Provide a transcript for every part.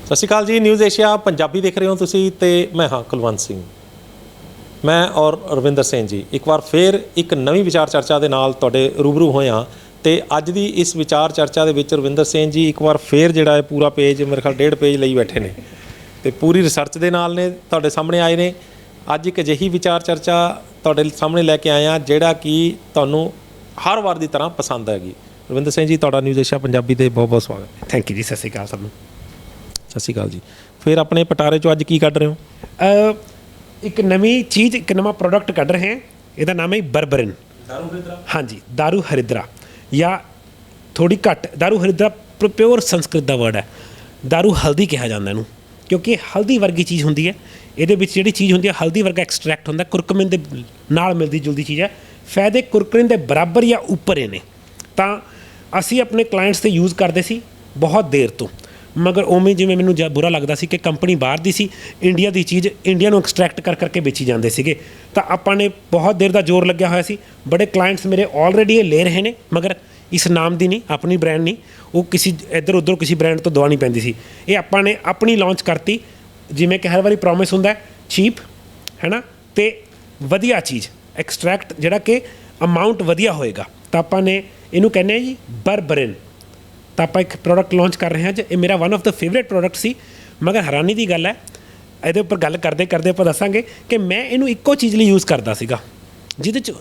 ਸਤਿ ਸ਼੍ਰੀ ਅਕਾਲ ਜੀ। News Asia Punjabi ਦੇਖ ਰਹੇ ਹੋ ਤੁਸੀਂ ਤੇ ਮੈਂ ਹਾਂ ਕੁਲਵੰਤ ਸਿੰਘ। ਮੈਂ ਔਰ ਰਵਿੰਦਰ ਸਿੰਘ ਜੀ ਇੱਕ ਵਾਰ ਫਿਰ ਇੱਕ ਨਵੀਂ ਵਿਚਾਰ ਚਰਚਾ ਦੇ ਨਾਲ ਤੁਹਾਡੇ ਰੂਬਰੂ ਹੋਏ ਹਾਂ ਤੇ ਅੱਜ ਦੀ ਇਸ ਵਿਚਾਰ ਚਰਚਾ ਦੇ ਵਿੱਚ ਰਵਿੰਦਰ ਸਿੰਘ ਜੀ ਇੱਕ ਵਾਰ ਫਿਰ ਜਿਹੜਾ ਹੈ ਪੂਰਾ ਪੇਜ ਮੇਰੇ ਖਿਆਲ 1.5 ਪੇਜ ਲਈ ਬੈਠੇ ਨੇ ਤੇ ਪੂਰੀ ਰਿਸਰਚ ਦੇ ਨਾਲ ਨੇ ਤੁਹਾਡੇ ਸਾਹਮਣੇ ਆਏ ਨੇ। ਅੱਜ ਇੱਕ ਅਜਿਹੀ ਵਿਚਾਰ ਚਰਚਾ ਤੁਹਾਡੇ ਸਾਹਮਣੇ ਲੈ ਕੇ ਆਏ ਹਾਂ ਜਿਹੜਾ ਕਿ ਤੁਹਾਨੂੰ ਹਰ ਵਾਰ ਦੀ ਤਰ੍ਹਾਂ ਪਸੰਦ ਹੈਗੀ। ਰਵਿੰਦਰ ਸਿੰਘ ਜੀ ਤੁਹਾਡਾ ਨਿਊਜ਼ ਏਸ਼ੀਆ ਪੰਜਾਬੀ ਦੇ ਬਹੁਤ ਬਹੁਤ ਸਵਾਗਤ ਹੈ। ਥੈਂਕ ਯੂ ਜੀ। ਸਤਿ ਸ਼੍ਰੀ ਅਕਾਲ ਸਭ ਨੂੰ। ਸਤਿ ਸ਼੍ਰੀ ਅਕਾਲ ਜੀ। ਫਿਰ ਆਪਣੇ ਪਟਾਰੇ 'ਚੋਂ ਅੱਜ ਕੀ ਕੱਢ ਰਹੇ ਹੋ? ਇੱਕ ਨਵੀਂ ਚੀਜ਼, ਇੱਕ ਨਵਾਂ ਪ੍ਰੋਡਕਟ ਕੱਢ ਰਹੇ ਹਾਂ। ਇਹਦਾ ਨਾਮ ਹੈ ਬਰਬਰਿਨ। ਦਾਰੂ ਹਰਿਦਰਾ। ਹਾਂਜੀ, ਦਾਰੂ ਹਰਿਦਰਾ ਜਾਂ ਥੋੜੀ ਘੱਟ ਦਾਰੂ ਹਰਿਦਰਾ ਪਿਓਰ ਸੰਸਕ੍ਰਿਤ ਦਾ ਵਰਡ ਹੈ। ਦਾਰੂ ਹਲਦੀ ਕਿਹਾ ਜਾਂਦਾ ਇਹਨੂੰ ਕਿਉਂਕਿ ਹਲਦੀ ਵਰਗੀ ਚੀਜ਼ ਹੁੰਦੀ ਹੈ। ਇਹਦੇ ਵਿੱਚ ਜਿਹੜੀ ਚੀਜ਼ ਹੁੰਦੀ ਹੈ ਹਲਦੀ ਵਰਗਾ ਐਕਸਟਰੈਕਟ ਹੁੰਦਾ, ਕੁਰਕੁਮਿਨ ਦੇ ਨਾਲ ਮਿਲਦੀ ਜੁਲਦੀ ਚੀਜ਼ ਹੈ। ਫਾਇਦੇ ਕੁਰਕੁਮਿਨ ਦੇ ਬਰਾਬਰ ਜਾਂ ਉੱਪਰ ਇਹ ਨੇ। ਤਾਂ ਅਸੀਂ ਆਪਣੇ ਕਲਾਇੰਟਸ 'ਤੇ ਯੂਜ਼ ਕਰਦੇ ਸੀ ਬਹੁਤ ਦੇਰ ਤੋਂ, ਮਗਰ ਉਵੇਂ ਜਿਵੇਂ ਮੈਨੂੰ ਬੁਰਾ ਲੱਗਦਾ ਸੀ ਕਿ ਕੰਪਨੀ ਬਾਹਰ ਦੀ ਸੀ, ਇੰਡੀਆ ਦੀ ਚੀਜ਼ ਇੰਡੀਆ ਨੂੰ ਐਕਸਟਰੈਕਟ ਕਰਕੇ ਵੇਚੀ ਜਾਂਦੇ ਸੀਗੇ। ਤਾਂ ਆਪਾਂ ਨੇ ਬਹੁਤ ਦੇਰ ਦਾ ਜ਼ੋਰ ਲੱਗਿਆ ਹੋਇਆ ਸੀ। ਬੜੇ ਕਲਾਇੰਟਸ ਮੇਰੇ ਆਲਰੇਡੀ ਇਹ ਲੈ ਰਹੇ ਨੇ, ਮਗਰ ਇਸ ਨਾਮ ਦੀ ਨਹੀਂ, ਆਪਣੀ ਬ੍ਰਾਂਡ ਨਹੀਂ, ਉਹ ਕਿਸੇ ਇੱਧਰ ਉੱਧਰ ਕਿਸੇ ਬ੍ਰਾਂਡ ਤੋਂ ਦਵਾਉਣੀ ਪੈਂਦੀ ਸੀ। ਇਹ ਆਪਾਂ ਨੇ ਆਪਣੀ ਲਾਂਚ ਕਰਤੀ। ਜਿਵੇਂ ਕਿ ਹਰ ਵਾਰੀ ਪ੍ਰੋਮਿਸ ਹੁੰਦਾ ਚੀਪ ਹੈ ਨਾ, ਅਤੇ ਵਧੀਆ ਚੀਜ਼ ਐਕਸਟਰੈਕਟ ਜਿਹੜਾ ਕਿ ਅਮਾਊਂਟ ਵਧੀਆ ਹੋਏਗਾ। ਤਾਂ ਆਪਾਂ ਨੇ ਇਹਨੂੰ ਕਹਿੰਦੇ ਹਾਂ ਜੀ ਬਰਬਰਿਨ। ਤਾਂ ਆਪਾਂ ਇੱਕ ਪ੍ਰੋਡਕਟ ਲਾਂਚ ਕਰ ਰਹੇ ਹਾਂ। ਇਹ ਮੇਰਾ ਵਨ ਆਫ ਦਾ ਫੇਵਰੇਟ ਪ੍ਰੋਡਕਟ ਸੀ, ਮਗਰ ਹੈਰਾਨੀ ਦੀ ਗੱਲ ਹੈ ਇਹਦੇ ਉੱਪਰ ਗੱਲ ਕਰਦੇ ਕਰਦੇ ਆਪਾਂ ਦੱਸਾਂਗੇ ਕਿ ਮੈਂ ਇਹਨੂੰ ਇੱਕੋ ਚੀਜ਼ ਲਈ ਯੂਜ਼ ਕਰਦਾ ਸੀਗਾ ਜਿਹਦੇ 'ਚ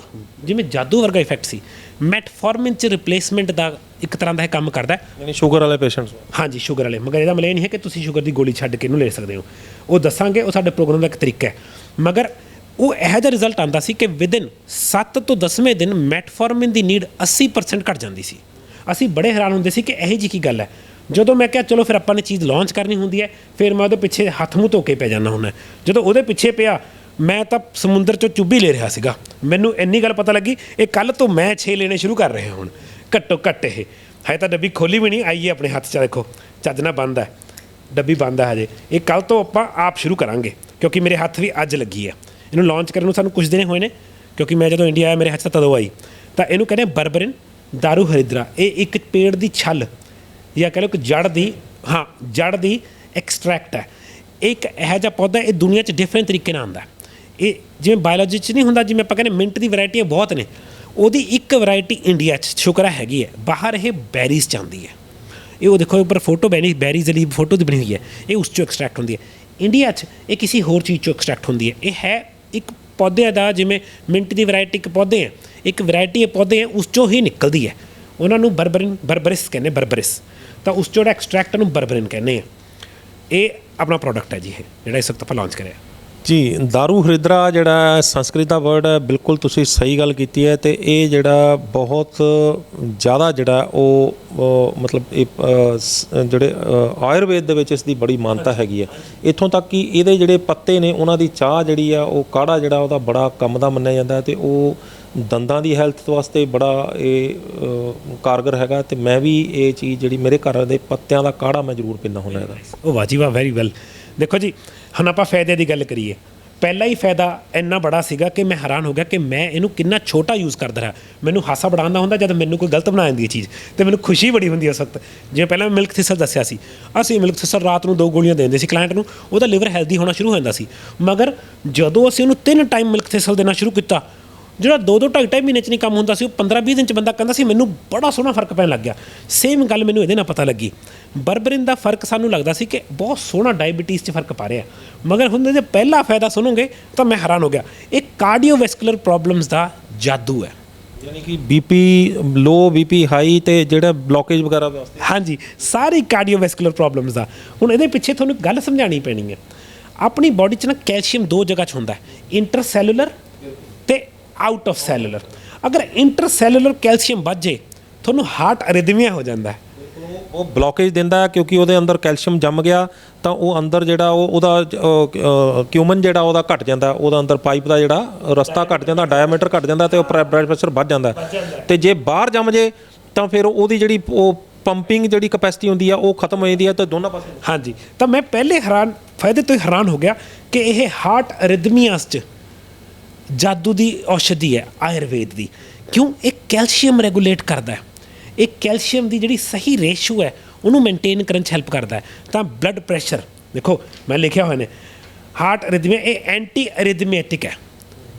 ਜਿਵੇਂ ਜਾਦੂ ਵਰਗਾ ਇਫੈਕਟ ਸੀ। ਮੈਟਫੋਰਮਿਨ 'ਚ ਰਿਪਲੇਸਮੈਂਟ ਦਾ ਇੱਕ ਤਰ੍ਹਾਂ ਦਾ ਇਹ ਕੰਮ ਕਰਦਾ, ਯਾਨੀ ਸ਼ੂਗਰ ਵਾਲੇ ਪੇਸ਼ੈਂਟਸ। ਹਾਂਜੀ, ਸ਼ੂਗਰ ਵਾਲੇ। ਮਗਰ ਇਹਦਾ ਮਤਲਬ ਇਹ ਨਹੀਂ ਹੈ ਕਿ ਤੁਸੀਂ ਸ਼ੂਗਰ ਦੀ ਗੋਲੀ ਛੱਡ ਕੇ ਇਹਨੂੰ ਲੈ ਸਕਦੇ ਹੋ। ਉਹ ਦੱਸਾਂਗੇ, ਉਹ ਸਾਡੇ ਪ੍ਰੋਗਰਾਮ ਦਾ ਇੱਕ ਤਰੀਕਾ ਹੈ। ਮਗਰ ਉਹ ਇਹੋ ਜਿਹਾ ਰਿਜ਼ਲਟ ਆਉਂਦਾ ਸੀ ਕਿ ਵਿਦਿਨ 7 ਤੋਂ 10ਵੇਂ ਦਿਨ ਮੈਟਫੋਰਮਿਨ ਦੀ ਨੀਡ 80% ਘੱਟ ਜਾਂਦੀ ਸੀ। ਅਸੀਂ ਬੜੇ ਹੈਰਾਨ ਹੁੰਦੇ ਸੀ ਕਿ ਇਹੋ ਜਿਹੀ ਕੀ ਗੱਲ ਹੈ। ਜਦੋਂ ਮੈਂ ਕਿਹਾ ਚਲੋ ਫਿਰ ਆਪਾਂ ਨੇ ਚੀਜ਼ ਲਾਂਚ ਕਰਨੀ ਹੁੰਦੀ ਹੈ, ਫਿਰ ਮੈਂ ਉਹਦੇ ਪਿੱਛੇ ਹੱਥ ਮੂੰਹ ਧੋ ਕੇ ਪੈ ਜਾਂਦਾ ਹੁੰਦਾ। ਜਦੋਂ ਉਹਦੇ ਪਿੱਛੇ ਪਿਆ ਮੈਂ ਤਾਂ ਸਮੁੰਦਰ 'ਚੋਂ ਚੁੱਭੀ ਲੈ ਰਿਹਾ ਸੀਗਾ। ਮੈਨੂੰ ਇੰਨੀ ਗੱਲ ਪਤਾ ਲੱਗੀ, ਇਹ ਕੱਲ੍ਹ ਤੋਂ ਮੈਂ 6 ਲੈਣੇ ਸ਼ੁਰੂ ਕਰ ਰਿਹਾ ਹੁਣ ਘੱਟੋ ਘੱਟ। ਇਹ ਹਜੇ ਤਾਂ ਡੱਬੀ ਖੋਲੀ ਵੀ ਨਹੀਂ, ਆਈਏ ਆਪਣੇ ਹੱਥ 'ਚ ਦੇਖੋ ਚੱਜ ਨਾਲ ਬੰਦ ਹੈ, ਡੱਬੀ ਬੰਦ ਹੈ ਹਜੇ। ਇਹ ਕੱਲ੍ਹ ਤੋਂ ਆਪਾਂ ਆਪ ਸ਼ੁਰੂ ਕਰਾਂਗੇ ਕਿਉਂਕਿ ਮੇਰੇ ਹੱਥ ਵੀ ਅੱਜ ਲੱਗੀ ਹੈ। ਇਹਨੂੰ ਲਾਂਚ ਕਰਨ ਨੂੰ ਸਾਨੂੰ ਕੁਝ ਦਿਨ ਹੋਏ ਨੇ ਕਿਉਂਕਿ ਮੈਂ ਜਦੋਂ ਇੰਡੀਆ ਆਇਆ ਮੇਰੇ ਹੱਥ 'ਚ ਤਦੋਂ ਆਈ। ਤਾਂ ਇਹਨੂੰ ਕਹਿੰਦੇ ਬਰਬਰਿਨ ਦਾਰੂ ਹਰਿਦਰਾ। ਇਹ ਇੱਕ ਪੇੜ ਦੀ ਛੱਲ ਜਾਂ ਕਹਿ ਲਓ ਕਿ ਜੜ ਦੀ ਐਕਸਟਰੈਕਟ ਹੈ। ਇਹ ਇੱਕ ਇਹੋ ਜਿਹਾ ਪੌਦਾ, ਇਹ ਦੁਨੀਆ 'ਚ ਡਿਫਰੈਂਟ ਤਰੀਕੇ ਨਾਲ ਆਉਂਦਾ। ਇਹ ਜਿਵੇਂ ਬਾਇਓਲੋਜੀ 'ਚ ਨਹੀਂ ਹੁੰਦਾ, ਜਿਵੇਂ ਆਪਾਂ ਕਹਿੰਦੇ ਮਿੰਟ ਦੀ ਵੈਰਾਈਟੀਆਂ ਬਹੁਤ ਨੇ, ਉਹਦੀ ਇੱਕ ਵੈਰਾਈਟੀ ਇੰਡੀਆ 'ਚ ਸ਼ੁਕਰ ਹੈਗੀ ਹੈ। ਬਾਹਰ ਇਹ ਬੈਰੀਜ਼ 'ਚ ਆਉਂਦੀ ਹੈ। ਇਹ ਉਹ ਦੇਖੋ ਉੱਪਰ ਫੋਟੋ ਬੈਰੀਜ਼ ਵਾਲੀ ਫੋਟੋ ਦੀ ਬਣੀ ਹੋਈ ਹੈ। ਇਹ ਉਸ 'ਚੋਂ ਐਕਸਟਰੈਕਟ ਹੁੰਦੀ ਹੈ। ਇੰਡੀਆ 'ਚ ਇਹ ਕਿਸੇ ਹੋਰ ਚੀਜ਼ 'ਚੋਂ ਐਕਸਟਰੈਕਟ ਹੁੰਦੀ ਹੈ। ਇਹ ਹੈ ਇੱਕ ਪੌਦੇ ਦਾ, ਜਿਵੇਂ ਮਿੰਟ ਦੀ ਵੈਰਾਈਟੀ ਇੱਕ ਪੌਦੇ ਹੈ, ਇੱਕ ਵੈਰਾਈਟੀ ਇਹ ਪੌਦੇ ਹੈ, ਉਸ 'ਚੋਂ ਹੀ ਨਿਕਲਦੀ ਹੈ। ਉਹਨਾਂ ਨੂੰ ਬਰਬਰਿਸ ਕਹਿੰਦੇ, ਬਰਬਰਿਸ। ਤਾਂ ਉਸ 'ਚੋਂ ਜਿਹੜਾ ਐਕਸਟਰੈਕਟ ਨੂੰ ਬਰਬਰਿਨ ਕਹਿੰਦੇ ਆ। ਇਹ ਆਪਣਾ ਪ੍ਰੋਡਕਟ ਹੈ ਜੀ, ਇਹ ਜਿਹੜਾ ਇਸ ਵਕਤ ਆਪਾਂ ਲਾਂਚ ਕਰਿਆ ਜੀ। ਦਾਰੂ ਹਰਿਦਰਾ ਜਿਹੜਾ ਸੰਸਕ੍ਰਿਤ ਦਾ ਵਰਡ ਹੈ, ਬਿਲਕੁਲ ਤੁਸੀਂ ਸਹੀ ਗੱਲ ਕੀਤੀ ਹੈ। ਅਤੇ ਇਹ ਜਿਹੜਾ ਬਹੁਤ ਜ਼ਿਆਦਾ ਜਿਹੜਾ ਉਹ ਮਤਲਬ ਇਹ ਜਿਹੜੇ ਆਯੁਰਵੇਦ ਦੇ ਵਿੱਚ ਇਸ ਦੀ ਬੜੀ ਮਾਨਤਾ ਹੈਗੀ ਹੈ। ਇੱਥੋਂ ਤੱਕ ਕਿ ਇਹਦੇ ਜਿਹੜੇ ਪੱਤੇ ਨੇ ਉਹਨਾਂ ਦੀ ਚਾਹ ਜਿਹੜੀ ਆ, ਉਹ ਕਾੜਾ ਜਿਹੜਾ ਉਹਦਾ ਬੜਾ ਕੰਮ ਦਾ ਮੰਨਿਆ ਜਾਂਦਾ ਅਤੇ ਉਹ ਦੰਦਾਂ ਦੀ ਹੈਲਥ ਵਾਸਤੇ ਬੜਾ ਇਹ ਕਾਰਗਰ ਹੈਗਾ। ਅਤੇ ਮੈਂ ਵੀ ਇਹ ਚੀਜ਼ ਜਿਹੜੀ ਮੇਰੇ ਘਰ ਦੇ ਪੱਤਿਆਂ ਦਾ ਕਾੜਾ ਮੈਂ ਜ਼ਰੂਰ ਪੀਂਦਾ ਹੁੰਦਾ ਇਹਦਾ। ਉਹ ਵਾਹ ਜੀ ਵਾਹ, ਵੈਰੀ ਵੈਲ। ਦੇਖੋ ਜੀ, ਹੁਣ ਆਪਾਂ ਫਾਇਦੇ ਦੀ ਗੱਲ ਕਰੀਏ। ਪਹਿਲਾ ਹੀ ਫਾਇਦਾ ਇੰਨਾ ਬੜਾ ਸੀਗਾ ਕਿ ਮੈਂ ਹੈਰਾਨ ਹੋ ਗਿਆ ਕਿ ਮੈਂ ਇਹਨੂੰ ਕਿੰਨਾ ਛੋਟਾ ਯੂਜ਼ ਕਰਦਾ ਰਿਹਾ। ਮੈਨੂੰ ਹਾਸਾ ਬੜਾਉਂਦਾ ਹੁੰਦਾ ਜਦ ਮੈਨੂੰ ਕੋਈ ਗਲਤ ਬਣਾ ਦਿੰਦੀ ਹੈ ਚੀਜ਼, ਅਤੇ ਮੈਨੂੰ ਖੁਸ਼ੀ ਬੜੀ ਹੁੰਦੀ ਉਸ ਵਕਤ। ਜਿਵੇਂ ਪਹਿਲਾਂ ਮੈਂ ਮਿਲਕ ਥਿਸਲ ਦੱਸਿਆ ਸੀ, ਅਸੀਂ ਮਿਲਕ ਥਿਸਲ ਰਾਤ ਨੂੰ 2 ਗੋਲੀਆਂ ਦੇ ਦਿੰਦੇ ਸੀ ਕਲਾਇੰਟ ਨੂੰ, ਉਹਦਾ ਲਿਵਰ ਹੈਲਦੀ ਹੋਣਾ ਸ਼ੁਰੂ ਹੋ ਜਾਂਦਾ ਸੀ। ਮਗਰ ਜਦੋਂ ਅਸੀਂ ਉਹਨੂੰ 3 ਟਾਈਮ ਮਿਲਕ ਥਿਸਲ ਦੇਣਾ ਸ਼ੁਰੂ ਕੀਤਾ, ਜਿਹੜਾ 2-2 2.5 ਮਹੀਨੇ 'ਚ ਨਹੀਂ ਕੰਮ ਹੁੰਦਾ ਸੀ, ਉਹ 15-20 ਦਿਨ 'ਚ ਬੰਦਾ ਕਹਿੰਦਾ ਸੀ ਮੈਨੂੰ ਬੜਾ ਸੋਹਣਾ ਫਰਕ ਪੈਣ ਲੱਗ ਗਿਆ। ਸੇਮ ਗੱਲ ਮੈਨੂੰ ਇਹਦੇ ਨਾਲ ਪਤਾ ਲੱਗੀ। ਬਰਬਰਿਨ ਦਾ ਫਰਕ ਸਾਨੂੰ ਲੱਗਦਾ ਸੀ ਕਿ ਬਹੁਤ ਸੋਹਣਾ ਡਾਇਬਟੀਜ਼ 'ਚ ਫਰਕ ਪਾ ਰਿਹਾ, ਮਗਰ ਹੁਣ ਇਹਦੇ ਪਹਿਲਾ ਫਾਇਦਾ ਸੁਣੋਗੇ ਤਾਂ ਮੈਂ ਹੈਰਾਨ ਹੋ ਗਿਆ। ਇਹ ਕਾਰਡੀਓਵੈਸਕੂਲਰ ਪ੍ਰੋਬਲਮਸ ਦਾ ਜਾਦੂ ਹੈ। ਯਾਨੀ ਕਿ BP ਲੋ, BP ਹਾਈ ਅਤੇ ਜਿਹੜਾ ਬਲੋਕੇਜ ਵਗੈਰਾ ਵਾਸਤੇ, ਹਾਂਜੀ, ਸਾਰੀ ਕਾਰਡੀਓਵੈਸਕੂਲਰ ਪ੍ਰੋਬਲਮਸ ਦਾ। ਹੁਣ ਇਹਦੇ ਪਿੱਛੇ ਤੁਹਾਨੂੰ ਗੱਲ ਸਮਝਾਉਣੀ ਪੈਣੀ ਹੈ। ਆਪਣੀ ਬਾਡੀ 'ਚ ਨਾ ਕੈਲਸ਼ੀਅਮ 2 ਜਗ੍ਹਾ 'ਚ ਹੁੰਦਾ, ਇੰਟਰਸੈਲੂਲਰ ਅਤੇ ਆਊਟ ਆਫ ਸੈਲੂਲਰ। ਅਗਰ ਇੰਟਰਸੈਲੂਲਰ ਕੈਲਸ਼ੀਅਮ ਵੱਧ ਜੇ ਤੁਹਾਨੂੰ ਹਾਰਟ ਅਰਿਦਮੀਆ ਹੋ ਜਾਂਦਾ। ਉਹ ਬਲੋਕੇਜ ਦਿੰਦਾ ਕਿਉਂਕਿ ਉਹਦੇ ਅੰਦਰ ਕੈਲਸ਼ੀਅਮ ਜੰਮ ਗਿਆ, ਤਾਂ ਉਹ ਅੰਦਰ ਜਿਹੜਾ ਉਹਦਾ ਕਿਊਮਨ ਜਿਹੜਾ ਉਹਦਾ ਘਟ ਜਾਂਦਾ, ਉਹਦਾ ਅੰਦਰ ਪਾਈਪ ਦਾ ਜਿਹੜਾ ਰਸਤਾ ਘਟ ਜਾਂਦਾ, ਡਾਇਆਮੀਟਰ ਘਟ ਜਾਂਦਾ, ਅਤੇ ਉਹ ਬਲੱਡ ਪ੍ਰੈਸ਼ਰ ਵੱਧ ਜਾਂਦਾ। ਅਤੇ ਜੇ ਬਾਹਰ ਜੰਮ ਜੇ ਤਾਂ ਫਿਰ ਉਹਦੀ ਜਿਹੜੀ ਉਹ ਪੰਪਿੰਗ ਜਿਹੜੀ ਕਪੈਸਿਟੀ ਹੁੰਦੀ ਆ ਉਹ ਖਤਮ ਹੋ ਜਾਂਦੀ ਹੈ। ਤਾਂ ਦੋਨਾਂ ਪਾਸੇ, ਹਾਂਜੀ। ਤਾਂ ਮੈਂ ਪਹਿਲੇ ਫਾਇਦੇ ਤੋਂ ਹੈਰਾਨ ਹੋ ਗਿਆ ਕਿ ਇਹ ਹਾਰਟ ਅਰਿਦਮੀਆਸ 'ਚ ਜਾਦੂ ਦੀ ਔਸ਼ਧੀ ਹੈ ਆਯੁਰਵੇਦ ਦੀ। ਕਿਉਂ? ਇਹ ਕੈਲਸ਼ੀਅਮ ਰੈਗੂਲੇਟ ਕਰਦਾ। ਇਹ ਕੈਲਸ਼ੀਅਮ ਦੀ ਜਿਹੜੀ ਸਹੀ ਰੇਸ਼ੋ ਹੈ ਉਹਨੂੰ ਮੇਨਟੇਨ ਕਰਨ 'ਚ ਹੈਲਪ ਕਰਦਾ ਹੈ। ਤਾਂ ਬਲੱਡ ਪ੍ਰੈਸ਼ਰ ਦੇਖੋ ਮੈਂ ਲਿਖਿਆ ਹੋਇਆ ਨੇ ਹਾਰਟ ਅਰਿਥਮੀਆ ਇਹ ਐਂਟੀ ਅਰਿਥਮੈਟਿਕ ਹੈ,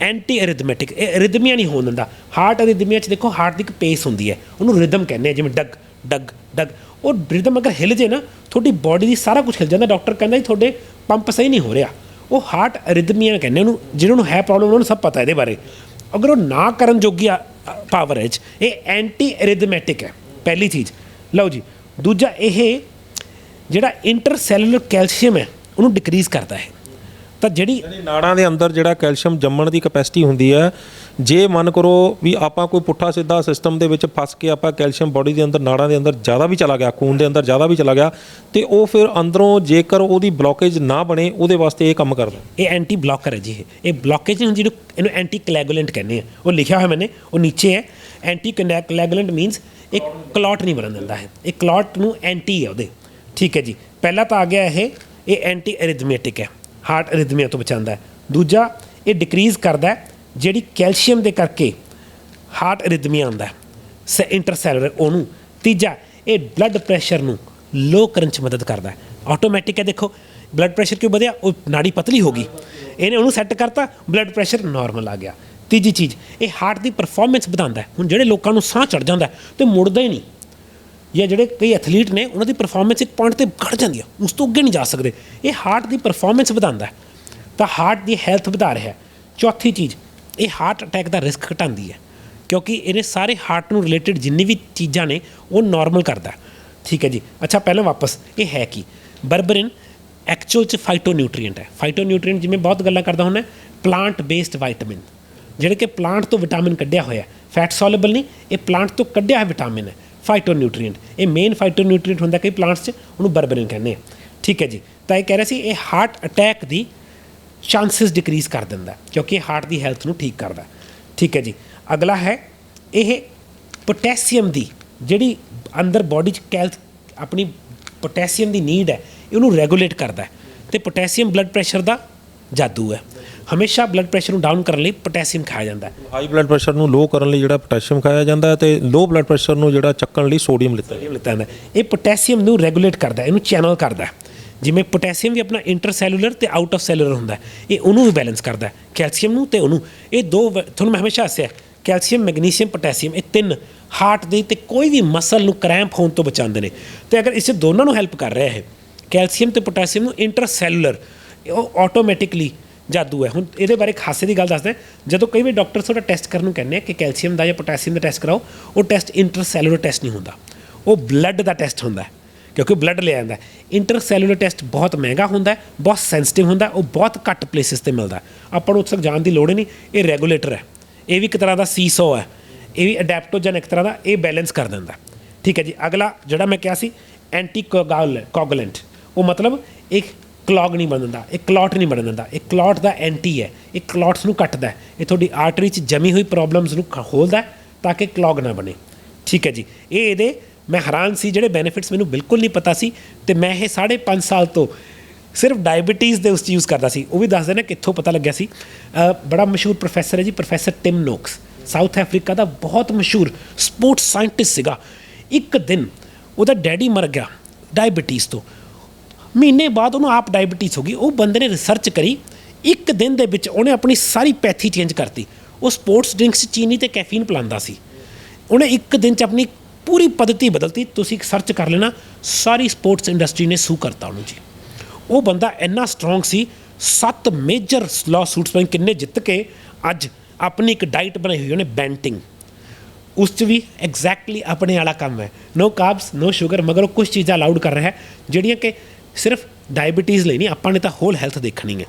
ਐਂਟੀ ਅਰਿਥਮੈਟਿਕ, ਇਹ ਅਰਿਥਮੀਆ ਨਹੀਂ ਹੋਣ ਦਿੰਦਾ। ਹਾਰਟ ਅਰਿਥਮੀਆ 'ਚ ਦੇਖੋ ਹਾਰਟ ਦੀ ਇੱਕ ਪੇਸ ਹੁੰਦੀ ਹੈ, ਉਹਨੂੰ ਰਿਦਮ ਕਹਿੰਦੇ ਆ, ਜਿਵੇਂ ਡਗ ਡਗ ਡਗ। ਉਹ ਰਿਦਮ ਅਗਰ ਹਿਲ ਜੇ ਨਾ ਤੁਹਾਡੀ ਬੋਡੀ ਦੀ ਸਾਰਾ ਕੁਝ ਹਿਲ ਜਾਂਦਾ। ਡਾਕਟਰ ਕਹਿੰਦਾ ਜੀ ਤੁਹਾਡੇ ਪੰਪ ਸਹੀ ਨਹੀਂ ਹੋ ਰਿਹਾ, ਉਹ ਹਾਰਟ ਅਰਿਥਮੀਆ ਕਹਿੰਦੇ ਉਹਨੂੰ। ਜਿਹਨਾਂ ਨੂੰ ਹੈ ਪ੍ਰੋਬਲਮ ਉਹਨਾਂ ਨੂੰ ਸਭ ਪਤਾ ਇਹਦੇ ਬਾਰੇ। ਅਗਰ ਉਹ ਨਾ ਕਰਨ ਜੋਗੀ ਪਾਵਰ ਹੈ 'ਚ ਇਹ ਐਂਟੀ ਅਰਿਥਮੈਟਿਕ ਹੈ, ਪਹਿਲੀ ਚੀਜ਼। ਲਓ ਜੀ ਦੂਜਾ, ਇਹ ਜਿਹੜਾ ਇੰਟਰਸੈਲੂਲਰ ਕੈਲਸ਼ੀਅਮ ਹੈ ਉਹਨੂੰ ਡਿਕਰੀਜ਼ ਕਰਦਾ ਹੈ। ਤਾਂ ਜਿਹੜੀ ਨਾੜਾਂ ਦੇ ਅੰਦਰ ਜਿਹੜਾ ਕੈਲਸ਼ੀਅਮ ਜੰਮਣ ਦੀ ਕੈਪੈਸਿਟੀ ਹੁੰਦੀ ਹੈ, ਜੇ ਮੰਨ ਕਰੋ ਵੀ ਆਪਾਂ ਕੋਈ ਪੁੱਠਾ ਸਿੱਧਾ ਸਿਸਟਮ ਦੇ ਵਿੱਚ ਫਸ ਕੇ ਆਪਾਂ ਕੈਲਸ਼ੀਅਮ ਬੋਡੀ ਦੇ ਅੰਦਰ ਨਾੜਾਂ ਦੇ ਅੰਦਰ ਜ਼ਿਆਦਾ ਵੀ ਚਲਾ ਗਿਆ, ਖੂਨ ਦੇ ਅੰਦਰ ਜ਼ਿਆਦਾ ਵੀ ਚਲਾ ਗਿਆ, ਤੇ ਉਹ ਫਿਰ ਅੰਦਰੋਂ ਜੇਕਰ ਉਹਦੀ ਬਲੋਕੇਜ ਨਾ ਬਣੇ ਉਹਦੇ ਵਾਸਤੇ ਇਹ ਕੰਮ ਕਰਦਾ। ਇਹ ਐਂਟੀ ਬਲੋਕਰ ਹੈ ਜੀ। ਇਹ ਬਲੋਕੇਜ ਨਹੀਂ ਹੁੰਦੀ, ਇਹਨੂੰ ਐਂਟੀ ਕਲੈਗੂਲੈਂਟ ਕਹਿੰਦੇ ਆ। ਉਹ ਲਿਖਿਆ ਹੋਇਆ ਮੈਨੇ, ਉਹ ਨੀਚੇ ਹੈ। ਐਂਟੀ ਕਲੈਗੂਲੈਂਟ ਮੀਨਸ ਇੱਕ ਕਲੌਟ ਨਹੀਂ ਬਣਨ ਦਿੰਦਾ ਹੈ, ਇਹ ਕਲੌਟ ਨੂੰ ਐਂਟੀ ਹੈ ਉਹਦੇ। ਠੀਕ ਹੈ ਜੀ, ਪਹਿਲਾ ਤਾਂ ਆ ਗਿਆ ਇਹ ਐਂਟੀ ਅਰਿਥਮੈਟਿਕ ਹੈ, ਹਾਰਟ ਅਰਿਥਮੀਆ ਤੋਂ ਬਚਾਉਂਦਾ ਹੈ। ਦੂਜਾ ਇਹ ਡਿਕਰੀਜ਼ ਕਰਦਾ ਹੈ ਜਿਹੜੀ ਕੈਲਸ਼ੀਅਮ ਦੇ ਕਰਕੇ ਹਾਰਟ ਅਰਿਥਮੀਆ ਆਉਂਦਾ ਹੈ ਇੰਟਰਸੈਲੂਲਰ ਉਹਨੂੰ। ਤੀਜਾ ਇਹ ਬਲੱਡ ਪ੍ਰੈਸ਼ਰ ਨੂੰ ਲੋ ਕਰਨ 'ਚ ਮਦਦ ਕਰਦਾ ਹੈ। ਆਟੋਮੈਟਿਕ ਹੈ, ਦੇਖੋ ਬਲੱਡ ਪ੍ਰੈਸ਼ਰ ਕਿਉਂ ਵਧਿਆ, ਉਹ ਨਾੜੀ ਪਤਲੀ ਹੋ ਗਈ, ਇਹਨੇ ਉਹਨੂੰ ਸੈੱਟ ਕਰਤਾ, ਬਲੱਡ ਪ੍ਰੈਸ਼ਰ ਨਾਰਮਲ ਆ ਗਿਆ। ਤੀਜੀ ਚੀਜ਼ ਇਹ ਹਾਰਟ ਦੀ ਪਰਫਾਰਮੈਂਸ ਵਧਾਉਂਦਾ ਹੈ। ਹੁਣ ਜਿਹੜੇ ਲੋਕਾਂ ਨੂੰ ਸਾਹ ਚੜ੍ਹ ਜਾਂਦਾ ਤੇ ਮੁੜਦਾ ਹੀ ਨਹੀਂ, ਜਾਂ ਜਿਹੜੇ ਕਈ ਐਥਲੀਟ ਨੇ ਉਹਨਾਂ ਦੀ ਪਰਫਾਰਮੈਂਸ ਇੱਕ ਪੁਆਇੰਟ 'ਤੇ ਘਟ ਜਾਂਦੀ ਆ, ਉਸ ਤੋਂ ਅੱਗੇ ਨਹੀਂ ਜਾ ਸਕਦੇ। ਇਹ ਹਾਰਟ ਦੀ ਪਰਫਾਰਮੈਂਸ ਵਧਾਉਂਦਾ ਹੈ, ਤਾਂ ਹਾਰਟ ਦੀ ਹੈਲਥ ਵਧਾ ਰਿਹਾ। ਚੌਥੀ ਚੀਜ਼ ਇਹ ਹਾਰਟ ਅਟੈਕ ਦਾ ਰਿਸਕ ਘਟਾਉਂਦੀ ਹੈ, ਕਿਉਂਕਿ ਇਹਨੇ ਸਾਰੇ ਹਾਰਟ ਨੂੰ ਰਿਲੇਟਡ ਜਿੰਨੀ ਵੀ ਚੀਜ਼ਾਂ ਨੇ ਉਹ ਨਾਰਮਲ ਕਰਦਾ। ਠੀਕ ਹੈ ਜੀ। ਅੱਛਾ ਪਹਿਲਾਂ ਵਾਪਸ ਇਹ ਹੈ ਕੀ ਬਰਬਰਿਨ ਐਕਚੁਅਲ 'ਚ ਫਾਈਟੋ ਨਿਊਟਰੀਐਂਟ ਹੈ। ਫਾਈਟੋ ਨਿਊਟਰੀਐਂਟ ਜਿਵੇਂ ਬਹੁਤ ਗੱਲਾਂ ਕਰਦਾ ਹੁੰਦਾ, ਪਲਾਂਟ ਬੇਸਡ ਵਾਈਟਮਿਨ, ਜਿਹੜੇ ਕਿ ਪਲਾਂਟ ਤੋਂ ਵਿਟਾਮਿਨ ਕੱਢਿਆ ਹੋਇਆ, ਫੈਟ ਸੋਲੇਬਲ ਨਹੀਂ, ਇਹ ਪਲਾਂਟ ਤੋਂ ਕੱਢਿਆ ਹੋਇਆ ਵਿਟਾਮਿਨ ਹੈ। ਫਾਈਟੋ ਨਿਊਟਰੀਐਂਟ ਇਹ ਮੇਨ ਫਾਈਟੋ ਨਿਊਟਰੀਐਂਟ ਹੁੰਦਾ ਕਈ ਪਲਾਂਟਸ 'ਚ, ਉਹਨੂੰ ਬਰਬਰਿਨ ਕਹਿੰਦੇ ਆ। ਠੀਕ ਹੈ ਜੀ। ਤਾਂ ਇਹ ਕਹਿ ਰਿਹਾ ਸੀ ਇਹ ਹਾਰਟ ਅਟੈਕ ਦੀ ਚਾਂਸਿਸ ਡਿਕਰੀਜ਼ ਕਰ ਦਿੰਦਾ, ਕਿਉਂਕਿ ਇਹ ਹਾਰਟ ਦੀ ਹੈਲਥ ਨੂੰ ਠੀਕ ਕਰਦਾ। ਠੀਕ ਹੈ ਜੀ। ਅਗਲਾ ਹੈ ਇਹ ਪੋਟੈਸੀਅਮ ਦੀ ਜਿਹੜੀ ਅੰਦਰ ਬੋਡੀ 'ਚ ਆਪਣੀ ਪੋਟੈਸੀਅਮ ਦੀ ਨੀਡ ਹੈ, ਇਹਨੂੰ ਰੈਗੂਲੇਟ ਕਰਦਾ। ਅਤੇ ਪੋਟੈਸੀਅਮ ਬਲੱਡ ਪ੍ਰੈਸ਼ਰ ਦਾ ਜਾਦੂ ਹੈ। ਹਮੇਸ਼ਾ ਬਲੱਡ ਪ੍ਰੈਸ਼ਰ ਨੂੰ ਡਾਊਨ ਕਰਨ ਲਈ ਪੋਟੈਸੀਅਮ ਖਾਇਆ ਜਾਂਦਾ ਹੈ। ਹਾਈ ਬਲੱਡ ਪ੍ਰੈਸ਼ਰ ਨੂੰ ਲੋ ਕਰਨ ਲਈ ਜਿਹੜਾ ਪੋਟੈਸ਼ੀਅਮ ਖਾਇਆ ਜਾਂਦਾ ਹੈ, ਤੇ ਲੋ ਬਲੱਡ ਪ੍ਰੈਸ਼ਰ ਨੂੰ ਜਿਹੜਾ ਚੱਕਣ ਲਈ ਸੋਡੀਅਮ ਲਿੱਤਾ ਜਾਂਦਾ। ਇਹ ਪੋਟੈਸੀਅਮ ਨੂੰ ਰੈਗੂਲੇਟ ਕਰਦਾ, ਇਹਨੂੰ ਚੈਨਲ ਕਰਦਾ। ਜਿਵੇਂ ਪੋਟੈਸੀਅਮ ਵੀ ਆਪਣਾ ਇੰਟਰਸੈਲੂਲਰ ਤੇ ਆਊਟ ਆਫ ਸੈਲੂਲਰ ਹੁੰਦਾ, ਇਹ ਉਹਨੂੰ ਵੀ ਬੈਲੈਂਸ ਕਰਦਾ, ਕੈਲਸ਼ੀਅਮ ਨੂੰ ਤੇ ਉਹਨੂੰ। ਇਹ ਦੋ ਤੁਹਾਨੂੰ ਮੈਂ ਹਮੇਸ਼ਾ ਦੱਸਿਆ, ਕੈਲਸ਼ੀਅਮ ਮੈਗਨੀਸ਼ੀਅਮ ਪੋਟੈਸੀਅਮ, ਇਹ ਤਿੰਨ ਹਾਰਟ ਦੇ ਤੇ ਕੋਈ ਵੀ ਮਸਲ ਨੂੰ ਕਰੈਂਪ ਹੋਣ ਤੋਂ ਬਚਾਉਂਦੇ ਨੇ। ਤੇ ਅਗਰ ਇਸ ਦੋਨਾਂ ਨੂੰ ਹੈਲਪ ਕਰ ਰਿਹਾ ਹੈ ਕੈਲਸ਼ੀਅਮ ਤੇ ਪੋਟੈਸੀਅਮ ਨੂੰ ਇੰਟਰਸੈਲੂਲਰ, ਉਹ ਆਟੋਮੈਟਿਕਲੀ ਜਾਦੂ ਹੈ। ਹੁਣ ਇਹਦੇ ਬਾਰੇ ਖਾਸੇ ਦੀ ਗੱਲ ਦੱਸਦਾ, ਜਦੋਂ ਕਈ ਵੀ ਡਾਕਟਰ ਤੁਹਾਡਾ ਟੈਸਟ ਕਰਨ ਨੂੰ ਕਹਿੰਦੇ ਆ ਕਿ ਕੈਲਸ਼ੀਅਮ ਦਾ ਜਾਂ ਪੋਟੈਸੀਅਮ ਦਾ ਟੈਸਟ ਕਰਾਓ, ਉਹ ਟੈਸਟ ਇੰਟਰਸੈਲੂਲਰ ਟੈਸਟ ਨਹੀਂ ਹੁੰਦਾ, ਉਹ ਬਲੱਡ ਦਾ ਟੈਸਟ ਹੁੰਦਾ, ਕਿਉਂਕਿ ਬਲੱਡ ਲਿਆ ਜਾਂਦਾ। ਇੰਟਰਸੈਲੂਲਰ ਟੈਸਟ ਬਹੁਤ ਮਹਿੰਗਾ ਹੁੰਦਾ, ਬਹੁਤ ਸੈਂਸਿਟਿਵ ਹੁੰਦਾ, ਉਹ ਬਹੁਤ ਘੱਟ ਪਲੇਸਿਸ 'ਤੇ ਮਿਲਦਾ। ਆਪਾਂ ਨੂੰ ਉੱਥੇ ਤੱਕ ਜਾਣ ਦੀ ਲੋੜ ਹੀ ਨਹੀਂ। ਇਹ ਰੈਗੂਲੇਟਰ ਹੈ, ਇਹ ਵੀ ਇੱਕ ਤਰ੍ਹਾਂ ਦਾ ਸੀਸੋ ਹੈ, ਇਹ ਵੀ ਅਡੈਪਟੋਜਨ ਇੱਕ ਤਰ੍ਹਾਂ ਦਾ, ਇਹ ਬੈਲੈਂਸ ਕਰ ਦਿੰਦਾ। ਠੀਕ ਹੈ ਜੀ। ਅਗਲਾ ਜਿਹੜਾ ਮੈਂ ਕਿਹਾ ਸੀ ਐਂਟੀ ਕੋਗੂਲੈਂਟ, ਉਹ ਮਤਲਬ ਇੱਕ ਕਲੌਗ ਨਹੀਂ ਬਣ ਦਿੰਦਾ, ਇਹ ਕਲੌਟ ਨਹੀਂ ਬਣ ਦਿੰਦਾ, ਇਹ ਕਲੌਟ ਦਾ ਐਂਟੀ ਹੈ, ਇਹ ਕਲੌਟਸ ਨੂੰ ਕੱਟਦਾ, ਇਹ ਤੁਹਾਡੀ ਆਰਟਰੀ 'ਚ ਜਮੀ ਹੋਈ ਪ੍ਰੋਬਲਮਸ ਨੂੰ ਖੋਲ੍ਹਦਾ ਤਾਂ ਕਿ ਕਲੌਗ ਨਾ ਬਣੇ। ਠੀਕ ਹੈ ਜੀ। ਇਹ ਇਹਦੇ ਮੈਂ ਹੈਰਾਨ ਸੀ, ਜਿਹੜੇ ਬੈਨੀਫਿਟਸ ਮੈਨੂੰ ਬਿਲਕੁਲ ਨਹੀਂ ਪਤਾ ਸੀ, ਅਤੇ ਮੈਂ ਇਹ 5.5 ਸਾਲ ਤੋਂ ਸਿਰਫ ਡਾਇਬਟੀਜ਼ ਦੇ ਉਸ 'ਚ ਯੂਜ਼ ਕਰਦਾ ਸੀ। ਉਹ ਵੀ ਦੱਸਦੇ ਨੇ ਕਿੱਥੋਂ ਪਤਾ ਲੱਗਿਆ ਸੀ। ਬੜਾ ਮਸ਼ਹੂਰ ਪ੍ਰੋਫੈਸਰ ਹੈ ਜੀ, ਪ੍ਰੋਫੈਸਰ ਟਿਮ ਨੋਕਸ, ਸਾਊਥ ਅਫਰੀਕਾ ਦਾ ਬਹੁਤ ਮਸ਼ਹੂਰ ਸਪੋਰਟਸ ਸਾਇੰਟਿਸਟ ਸੀਗਾ। ਇੱਕ ਦਿਨ ਉਹਦਾ ਡੈਡੀ ਮਰ ਗਿਆ ਡਾਇਬਟੀਜ਼ ਤੋਂ, ਮਹੀਨੇ ਬਾਅਦ ਉਹਨੂੰ ਆਪ ਡਾਇਬਟੀਜ਼ ਹੋ ਗਈ। ਉਹ ਬੰਦੇ ਨੇ ਰਿਸਰਚ ਕਰੀ, ਇੱਕ ਦਿਨ ਦੇ ਵਿੱਚ ਉਹਨੇ ਆਪਣੀ ਸਾਰੀ ਪੈਥੀ ਚੇਂਜ ਕਰਤੀ। ਉਹ ਸਪੋਰਟਸ ਡਰਿੰਕਸ ਚੀਨੀ ਅਤੇ ਕੈਫੀਨ ਪਿਲਾਉਂਦਾ ਸੀ, ਉਹਨੇ ਇੱਕ ਦਿਨ 'ਚ ਆਪਣੀ ਪੂਰੀ ਪद्धਤੀ ਬਦਲਤੀ। ਤੁਸੀਂ ਸਰਚ ਕਰ ਲੈਣਾ, ਸਾਰੀ ਸਪੋਰਟਸ ਇੰਡਸਟਰੀ ਨੇ ਸੂ ਕਰਤਾ ਉਹਨੂੰ ਜੀ। ਉਹ ਬੰਦਾ ਇੰਨਾ ਸਟਰੋਂਗ ਸੀ, 7 ਮੇਜਰ ਲਾਅ ਸੂਟਸ ਪਤਾ ਕਿੰਨੇ ਜਿੱਤ ਕੇ ਅੱਜ ਆਪਣੀ ਇੱਕ ਡਾਈਟ ਬਣਾਈ ਹੋਈ ਉਹਨੇ, ਬੈਂਟਿੰਗ। ਉਸ 'ਚ ਵੀ ਐਗਜ਼ੈਕਟਲੀ ਆਪਣੇ ਵਾਲਾ ਕੰਮ ਹੈ, ਨੋ ਕਾਰਬਸ ਨੋ ਸ਼ੂਗਰ, ਮਗਰ ਉਹ ਕੁਛ ਚੀਜ਼ਾਂ ਅਲਾਊਡ ਕਰ ਰਿਹਾ ਜਿਹੜੀਆਂ ਕਿ ਸਿਰਫ ਡਾਇਬਟੀਜ਼ ਲਈ ਨਹੀਂ, ਆਪਾਂ ਨੇ ਤਾਂ ਹੋਲ ਹੈਲਥ ਦੇਖਣੀ ਹੈ।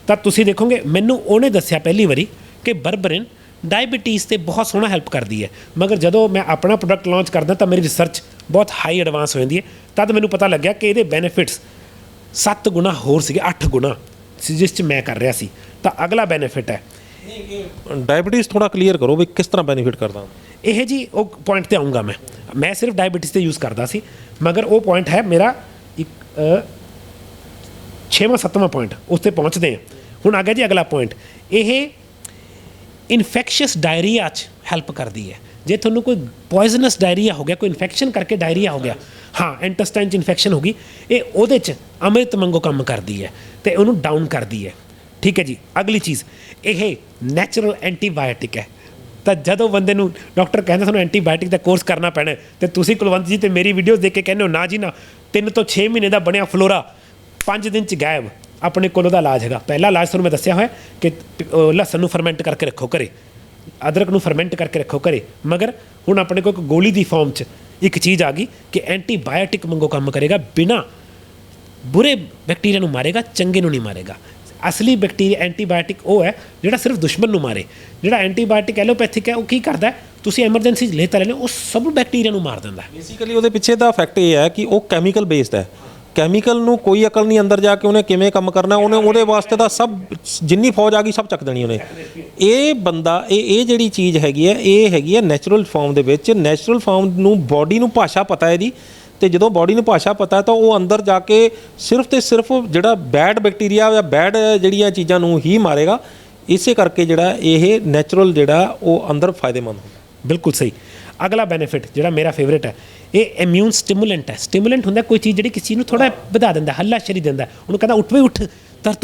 ਤਾਂ ਤੁਸੀਂ ਦੇਖੋਗੇ ਮੈਨੂੰ ਉਹਨੇ ਦੱਸਿਆ ਪਹਿਲੀ ਵਾਰੀ ਕਿ ਬਰਬਰਿਨ ਡਾਇਬਟੀਜ਼ 'ਤੇ ਬਹੁਤ ਸੋਹਣਾ ਹੈਲਪ ਕਰਦੀ ਹੈ। ਮਗਰ ਜਦੋਂ ਮੈਂ ਆਪਣਾ ਪ੍ਰੋਡਕਟ ਲਾਂਚ ਕਰਦਾ ਤਾਂ ਮੇਰੀ ਰਿਸਰਚ ਬਹੁਤ ਹਾਈ ਐਡਵਾਂਸ ਹੋ ਜਾਂਦੀ ਹੈ। ਤਦ ਮੈਨੂੰ ਪਤਾ ਲੱਗਿਆ ਕਿ ਇਹਦੇ ਬੈਨੀਫਿਟਸ 7 ਗੁਣਾ ਹੋਰ ਸੀਗੇ, 8 ਗੁਣਾ ਸੀ ਜਿਸ 'ਚ ਮੈਂ ਕਰ ਰਿਹਾ ਸੀ। ਤਾਂ ਅਗਲਾ ਬੈਨੀਫਿਟ ਹੈ ਡਾਇਬਟੀਜ਼। ਥੋੜਾ ਕਲੀਅਰ ਕਰੋ ਵੀ ਕਿਸ ਤਰ੍ਹਾਂ ਬੈਨੀਫਿਟ ਕਰਦਾ। ਇਹ ਜੀ ਉਹ ਪੁਆਇੰਟ 'ਤੇ ਆਊਂਗਾ ਮੈਂ ਸਿਰਫ ਡਾਇਬਟੀਜ਼ 'ਤੇ ਯੂਜ਼ ਕਰਦਾ ਸੀ, ਮਗਰ ਉਹ ਪੁਆਇੰਟ ਹੈ ਮੇਰਾ ਇੱਕ 6ਵਾਂ 7ਵਾਂ ਪੁਆਇੰਟ, ਉਸ 'ਤੇ ਪਹੁੰਚਦੇ ਹਾਂ। ਹੁਣ ਆ ਗਿਆ ਜੀ ਅਗਲਾ ਪੁਆਇੰਟ, ਇਹ ਇਨਫੈਕਸ਼ੀਅਸ ਡਾਇਰੀਆ 'ਚ ਹੈਲਪ ਕਰਦੀ ਹੈ। ਜੇ ਤੁਹਾਨੂੰ ਕੋਈ ਪੋਇਜ਼ਨਸ ਡਾਇਰੀਆ ਹੋ ਗਿਆ, ਕੋਈ ਇਨਫੈਕਸ਼ਨ ਕਰਕੇ ਡਾਇਰੀਆ ਹੋ ਗਿਆ, ਹਾਂ ਇੰਟੈਸਟਾਈਨ 'ਚ ਇਨਫੈਕਸ਼ਨ ਹੋ ਗਈ, ਇਹ ਉਹਦੇ 'ਚ ਅੰਮ੍ਰਿਤ ਵਾਂਗੂ ਕੰਮ ਕਰਦੀ ਹੈ ਅਤੇ ਉਹਨੂੰ ਡਾਊਨ ਕਰਦੀ ਹੈ। ਠੀਕ ਹੈ ਜੀ। ਅਗਲੀ ਚੀਜ਼, ਇਹ ਨੈਚੁਰਲ ਐਂਟੀਬਾਇਓਟਿਕ ਹੈ। ਤਾਂ ਜਦੋਂ ਬੰਦੇ ਨੂੰ ਡਾਕਟਰ ਕਹਿੰਦਾ ਤੁਹਾਨੂੰ ਐਂਟੀਬਾਇਓਟਿਕ ਦਾ ਕੋਰਸ ਕਰਨਾ ਪੈਣਾ ਅਤੇ ਤੁਸੀਂ ਕੁਲਵੰਤ ਜੀ ਤੇ ਮੇਰੀ ਵੀਡੀਓਜ਼ ਦੇਖ ਕੇ ਕਹਿੰਦੇ ਹੋ ਨਾ ਜੀ ਨਾ, 3 ਤੋਂ 6 ਮਹੀਨੇ ਦਾ ਬਣਿਆ ਫਲੋਰਾ 5 ਦਿਨ 'ਚ ਗਾਇਬ। ਆਪਣੇ ਕੋਲ ਉਹਦਾ ਇਲਾਜ ਹੈਗਾ। ਪਹਿਲਾ ਇਲਾਜ ਤੁਹਾਨੂੰ ਮੈਂ ਦੱਸਿਆ ਹੋਇਆ ਕਿ ਲਸਣ ਨੂੰ ਫਰਮੈਂਟ ਕਰਕੇ ਰੱਖੋ ਘਰੇ, ਅਦਰਕ ਨੂੰ ਫਰਮੈਂਟ ਕਰਕੇ ਰੱਖੋ ਘਰੇ। ਮਗਰ ਹੁਣ ਆਪਣੇ ਕੋਲ ਇੱਕ ਗੋਲੀ ਦੀ ਫਾਰਮ 'ਚ ਇੱਕ ਚੀਜ਼ ਆ ਗਈ ਕਿ ਐਂਟੀਬਾਇਓਟਿਕ ਵਾਂਗੂ ਕੰਮ ਕਰੇਗਾ, ਬਿਨਾਂ ਬੁਰੇ ਬੈਕਟੀਰੀਆ ਨੂੰ ਮਾਰੇਗਾ, ਚੰਗੇ ਨੂੰ ਨਹੀਂ ਮਾਰੇਗਾ। ਅਸਲੀ ਬੈਕਟੀਰੀਆ ਐਂਟੀਬਾਇਓਟਿਕ ਉਹ ਹੈ ਜਿਹੜਾ ਸਿਰਫ ਦੁਸ਼ਮਣ ਨੂੰ ਮਾਰੇ। ਜਿਹੜਾ ਐਂਟੀਬਾਇਓਟਿਕ ਐਲੋਪੈਥਿਕ ਹੈ ਉਹ ਕੀ ਕਰਦਾ, ਤੁਸੀਂ ਐਮਰਜੈਂਸੀ 'ਚ ਲੈਤਾ ਲੈਣੇ, ਉਹ ਸਭ ਬੈਕਟੀਰੀਆ ਨੂੰ ਮਾਰ ਦਿੰਦਾ। ਬੇਸਿਕਲੀ ਉਹਦੇ ਪਿੱਛੇ ਦਾ ਫੈਕਟ ਇਹ ਹੈ ਕਿ ਉਹ ਕੈਮੀਕਲ ਬੇਸਡ ਹੈ। ਕੈਮੀਕਲ ਨੂੰ ਕੋਈ ਅਕਲ ਨਹੀਂ ਅੰਦਰ ਜਾ ਕੇ ਉਹਨੇ ਕਿਵੇਂ ਕੰਮ ਕਰਨਾ, ਉਹਨੇ ਉਹਦੇ ਵਾਸਤੇ ਤਾਂ ਸਭ ਜਿੰਨੀ ਫੌਜ ਆ ਗਈ ਸਭ ਚੱਕ ਦੇਣੀ ਉਹਨੇ। ਇਹ ਬੰਦਾ ਇਹ ਜਿਹੜੀ ਚੀਜ਼ ਹੈਗੀ ਹੈ, ਇਹ ਹੈਗੀ ਹੈ ਨੈਚੁਰਲ ਫਾਰਮ ਦੇ ਵਿੱਚ। ਨੈਚੁਰਲ ਫਾਰਮ ਨੂੰ ਬੋਡੀ ਨੂੰ ਭਾਸ਼ਾ ਪਤਾ ਇਹਦੀ, ਅਤੇ ਜਦੋਂ ਬੋਡੀ ਨੂੰ ਭਾਸ਼ਾ ਪਤਾ ਤਾਂ ਉਹ ਅੰਦਰ ਜਾ ਕੇ ਸਿਰਫ ਅਤੇ ਸਿਰਫ ਜਿਹੜਾ ਬੈਡ ਬੈਕਟੀਰੀਆ ਜਾਂ ਬੈਡ ਜਿਹੜੀਆਂ ਚੀਜ਼ਾਂ ਨੂੰ ਹੀ ਮਾਰੇਗਾ। ਇਸੇ ਕਰਕੇ ਜਿਹੜਾ ਇਹ ਨੈਚੁਰਲ ਜਿਹੜਾ ਉਹ ਅੰਦਰ ਫਾਇਦੇਮੰਦ ਹੁੰਦਾ। ਬਿਲਕੁਲ ਸਹੀ। ਅਗਲਾ ਬੈਨੀਫਿਟ ਜਿਹੜਾ ਮੇਰਾ ਫੇਵਰੇਟ ਹੈ, ਇਹ ਇਮਿਊਨ ਸਟਿਮੂਲੈਂਟ ਹੈ। ਸਟਿਮੂਲੈਂਟ ਹੁੰਦਾ ਕੋਈ ਚੀਜ਼ ਜਿਹੜੀ ਕਿਸੇ ਚੀਜ਼ ਨੂੰ ਥੋੜ੍ਹਾ ਵਧਾ ਦਿੰਦਾ, ਹੱਲਾਸ਼ੇਰੀ ਦਿੰਦਾ, ਉਹਨੂੰ ਕਹਿੰਦਾ ਉੱਠ ਵੀ ਉੱਠ,